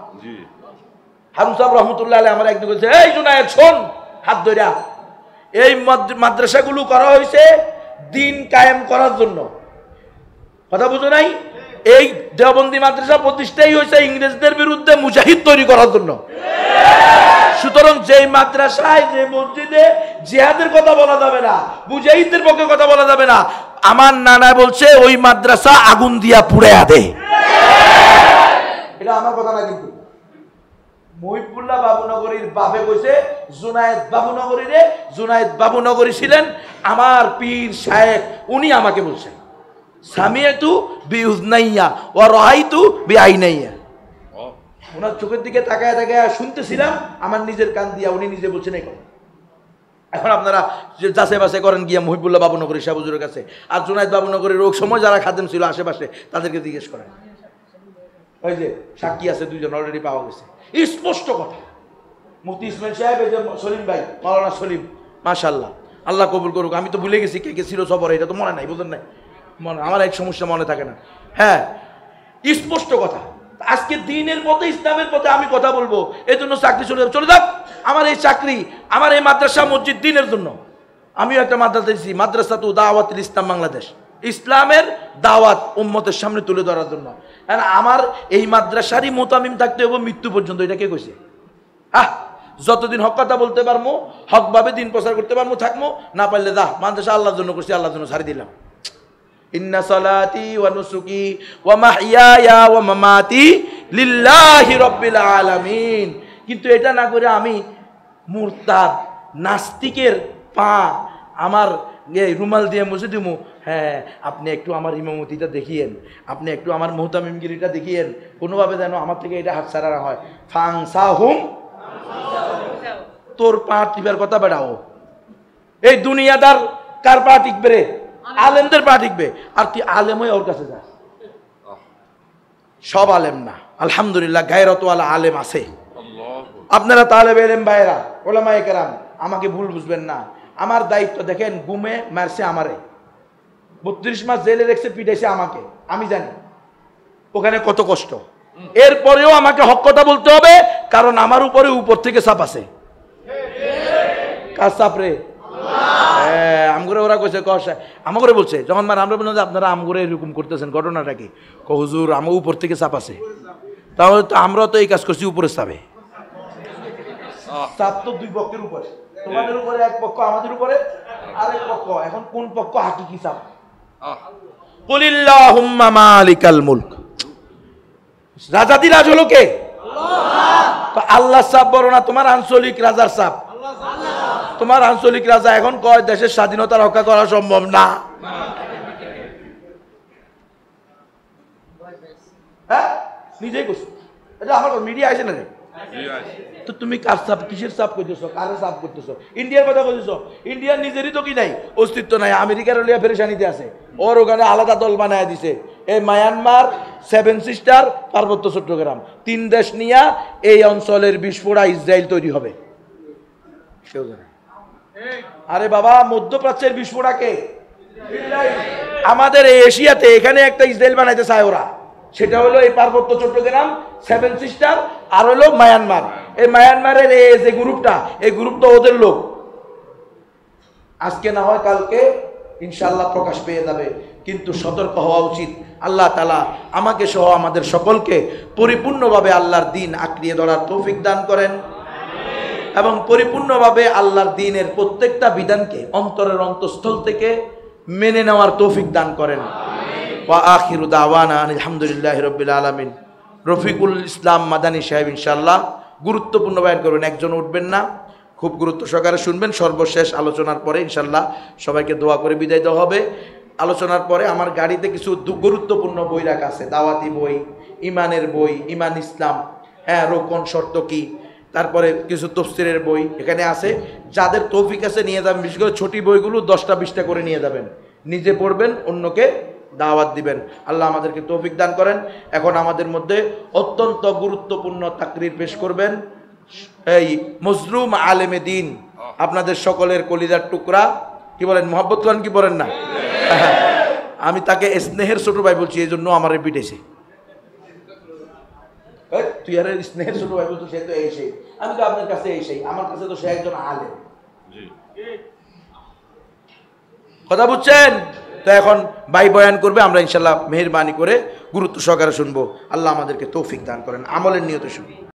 হারুন সাহেব রহমতুল্লাহ আলাইহি আমার একদিন বলছে, এই জুনায়েদ শোন, হাত ধইরা, এই মাদ্রাসাগুলো করা হয়েছে দিন কায়েম করার জন্য, কথা বুঝো নাই? এই দেওবন্দি মাদ্রাসা প্রতিষ্ঠাই হয়েছে ইংরেজদের বিরুদ্ধে মুজাহিদ তৈরি করার জন্য। সুতরাং যেই মাদ্রাসায়, যে মসজিদে জিহাদের কথা বলা যাবে না, মুজাহিদদের পক্ষে কথা বলা যাবে না, আমার নানা বলছে ওই মাদ্রাসা আগুন দিয়া পুড়ে দে। এটা আমার কথা না, কিন্তু মুহিবুল্লাহ বাবুনগরীর বাপে কইছে জুনায়েদ বাবুনগরীরে, জুনায়েদ বাবুনগরী ছিলেন আমার পীর শায়েখ, উনি আমাকে বলছেন সামিয়াতু বিউজনাইয়া ওয়া রাআইতু বিআইনাইয়া, ওনার চোখের দিকে তাকায় তাকায় শুনতেছিলাম আমার নিজের কান দিয়া, উনি নিজে বলছেন এই কথা। এখন আপনারা যাচাই বাছাই করেন গিয়া মুহিবুল্লাহ বাবুনগরী শাহ হুজুরের কাছে, আর জুনায়েদ বাবুনগরীর ওই সময় যারা খাদেম ছিল আশেপাশে তাদেরকে জিজ্ঞেস করেন, ওই যে সাক্ষী আছে দুইজন অলরেডি পাওয়া গেছে, স্পষ্ট কথা। মুফতি ইসমাইল সাহেব, এই যে সলিম ভাই, মাওলানা সলিম, মাশাআল্লাহ, আল্লাহ কবুল করুক। আমি তো ভুলে গেছি কে কে ছিল সফরে, এটা তো মনে নাই, বুঝলেন নাই, মনে আমার এক সমস্যা মনে থাকে না। হ্যাঁ, স্পষ্ট কথা। আজকে দিনের পথে, ইসলামের পথে আমি কথা বলবো, এই জন্য চাকরি চলে যাক। আমার এই চাকরি, আমার এই মাদ্রাসা মসজিদ দিনের জন্য। আমিও একটা মাদ্রাসা দিয়েছি, মাদ্রাসাতু দাওয়াতুল ইসলাম বাংলাদেশ, ইসলামের দাওয়াত উম্মতের সামনে তুলে ধরার জন্য। আর আমার এই মাদ্রাসারই মোতামিম থাকতে হবে মৃত্যু পর্যন্ত। এটা কে কইছে? যতদিন হক কথা বলতে পারবো, হকভাবে দিন প্রচার করতে পারবো থাকবো, না পারলে দা মাদ্রাসা আল্লাহর জন্য করছি, আল্লাহর জন্য ছাড়ি দিলাম। ইন্না সালাতি ওয়া নুসুকি ওয়া মাহইয়ায়া ওয়া মামাতি লিল্লাহি রাব্বিল আলামিন। কিন্তু এটা না করে আমি মুরতাদ নাস্তিকের পা আমার এই রুমাল দিয়ে মুছে দিমু, হ্যাঁ আপনি একটু আমার ইমামতিটা দেখিয়েন, আপনি একটু আমার মুহতামিমগিরিটা দেখিয়েন, কোনোভাবে যেন আমার থেকে এটা হাত ছাড়া না হয়। ফাংসাহুম, তোর পা টিপার কথা বেড়াও। এই দুনিয়াদার কার পা টিকবে রে? আলেমদের পা টিকবে। আর তুই আলেম হয়ে ওর কাছে যাস। সব আলেম না, আলহামদুলিল্লাহ গায়রতওয়ালা আলেম আছে। আপনারা তালেবে ইলম ভাইরা, ওলামায়ে কেরাম, আমাকে ভুল বুঝবেন না। আমার দায়িত্ব দেখেন, গুমে মারছে আমারে, 32 মাস জেলে রেখেছে, পিটাইছে আমাকে, আমি জানি ওখানে কত কষ্ট। এরপরেও আমাকে হক কথা বলতে হবে, কারণ আমার উপরে উপর থেকে চাপ আছে। কার চাপ রে? আমগুরে ওরা কইছে, আমাকে বলছে যখন আমরা বললাম যে আপনারা আমগুরে এরকম করতেছেন, ঘটনাটা কি? হুজুর আমার উপর থেকে চাপ আছে। তাহলে তো আমরাও তো এই কাজ করছি উপরে চাপে। চাপ তো দুই পক্ষের উপরে, তোমাদের উপরে এক পক্ষ, আমাদের উপরে আরেক পক্ষ। এখন কোন পক্ষ হাকিকি চাপ? কুলিল্লাহুম্মা মালিকাল মুলক, রাজাদিরাজ হলো কে? তো আল্লাহ চাপ বড় না তোমার আঞ্চলিক রাজার চাপ? তোমার আঞ্চলিক রাজা এখন কয় দেশের স্বাধীনতা রক্ষা করা সম্ভব না। হ্যাঁ নিজেই করছো এটা, আমার মিডিয়া আছে না রে? তো তুমি কার চাপ, কিসের চাপ করতেছো, কারে চাপ করতেছো? ইন্ডিয়ার কথা বলতেছো, ইন্ডিয়ার নিজেরই তো কি নাই, অস্তিত্ব নাই। আমেরিকার লিয়া ফেরেশানিতে আছে, ওর ওখানে আলাদা দল বানায় দিছে। এই মায়ানমার, 7 সিস্টার, পার্বত্য চট্টগ্রাম, 3 দেশ নিয়ে এই অঞ্চলের বিস্ফোরা ইসরায়েল তৈরি হবে। কেউ জানে? আরে বাবা, মধ্যপ্রাচ্যের বিস্ফোরাকে আমাদের এই এশিয়াতে এখানে একটা ইসরায়েল বানাইতে চায় ওরা। সেটা হলো এই পার্বত্য চট্টগ্রাম, 7 সিস্টার, আর হলো মায়ানমার। এই মায়ানমারের এই যে গ্রুপটা, এই গ্রুপ তো ওদের লোক। আজকে না হয় কালকে ইনশাআল্লাহ প্রকাশ পেয়ে যাবে, কিন্তু সতর্ক হওয়া উচিত। আল্লাহ তাআলা আমাকে সহ আমাদের সকলকে পরিপূর্ণভাবে আল্লাহর দ্বীন আঁকড়িয়ে ধরার তৌফিক দান করেন এবং পরিপূর্ণভাবে আল্লাহর দ্বীনের প্রত্যেকটা বিধানকে অন্তরের অন্তঃস্থল থেকে মেনে নেওয়ার তৌফিক দান করেন। ওয়া আখিরু দাওয়ানা আলহামদুলিল্লাহি রাব্বিল আলামিন। রফিকুল ইসলাম মাদানী সাহেব ইনশাআল্লাহ গুরুত্বপূর্ণ বয়ান করবেন, একজন উঠবেন না, খুব গুরুত্ব সহকারে শুনবেন। সর্বশেষ আলোচনার পরে ইনশাআল্লাহ সবাইকে দোয়া করে বিদায় দেওয়া হবে। আলোচনার পরে আমার গাড়িতে কিছু গুরুত্বপূর্ণ বই রাখা আছে, দাওয়াতি বই, ইমানের বই, ইমান ইসলাম, হ্যাঁ রোকন শর্ত কি, তারপরে কিছু তফসিরের বই এখানে আছে। যাদের তৌফিক আছে নিয়ে যাবেন, বিশেষ করে ছোটি বইগুলো 10টা 20টা করে নিয়ে যাবেন, নিজে পড়বেন, অন্যকে দাওয়াত দিবেন। আল্লাহ আমাদেরকে তৌফিক দান করেন। এখন আমাদের মধ্যে অত্যন্ত গুরুত্বপূর্ণ তাকরির পেশ করবেন এই মজলুম আলেমে দ্বীন, আপনাদের সকলের কলিজার টুকরা, কি বলেন মোহাম্মদ খান, কি বলেন না? আমি তাকে স্নেহের ছোট ভাই বলছি, এই জন্য আমার পিটেছে। তুই আর স্নেহের ছোট ভাই বলছো, সে তো এই সেই, আমি তো আপনার কাছে এই সেই, আমার কাছে তো সে একজন আলেম। কথা বুঝছেন তো? এখন ভাই বয়ান করবে, আমরা ইনশাল্লাহ মেহেরবানি করে গুরুত্ব সহকারে শুনবো। আল্লাহ আমাদেরকে তৌফিক দান করেন, আমলের নিয়তে শুনবো।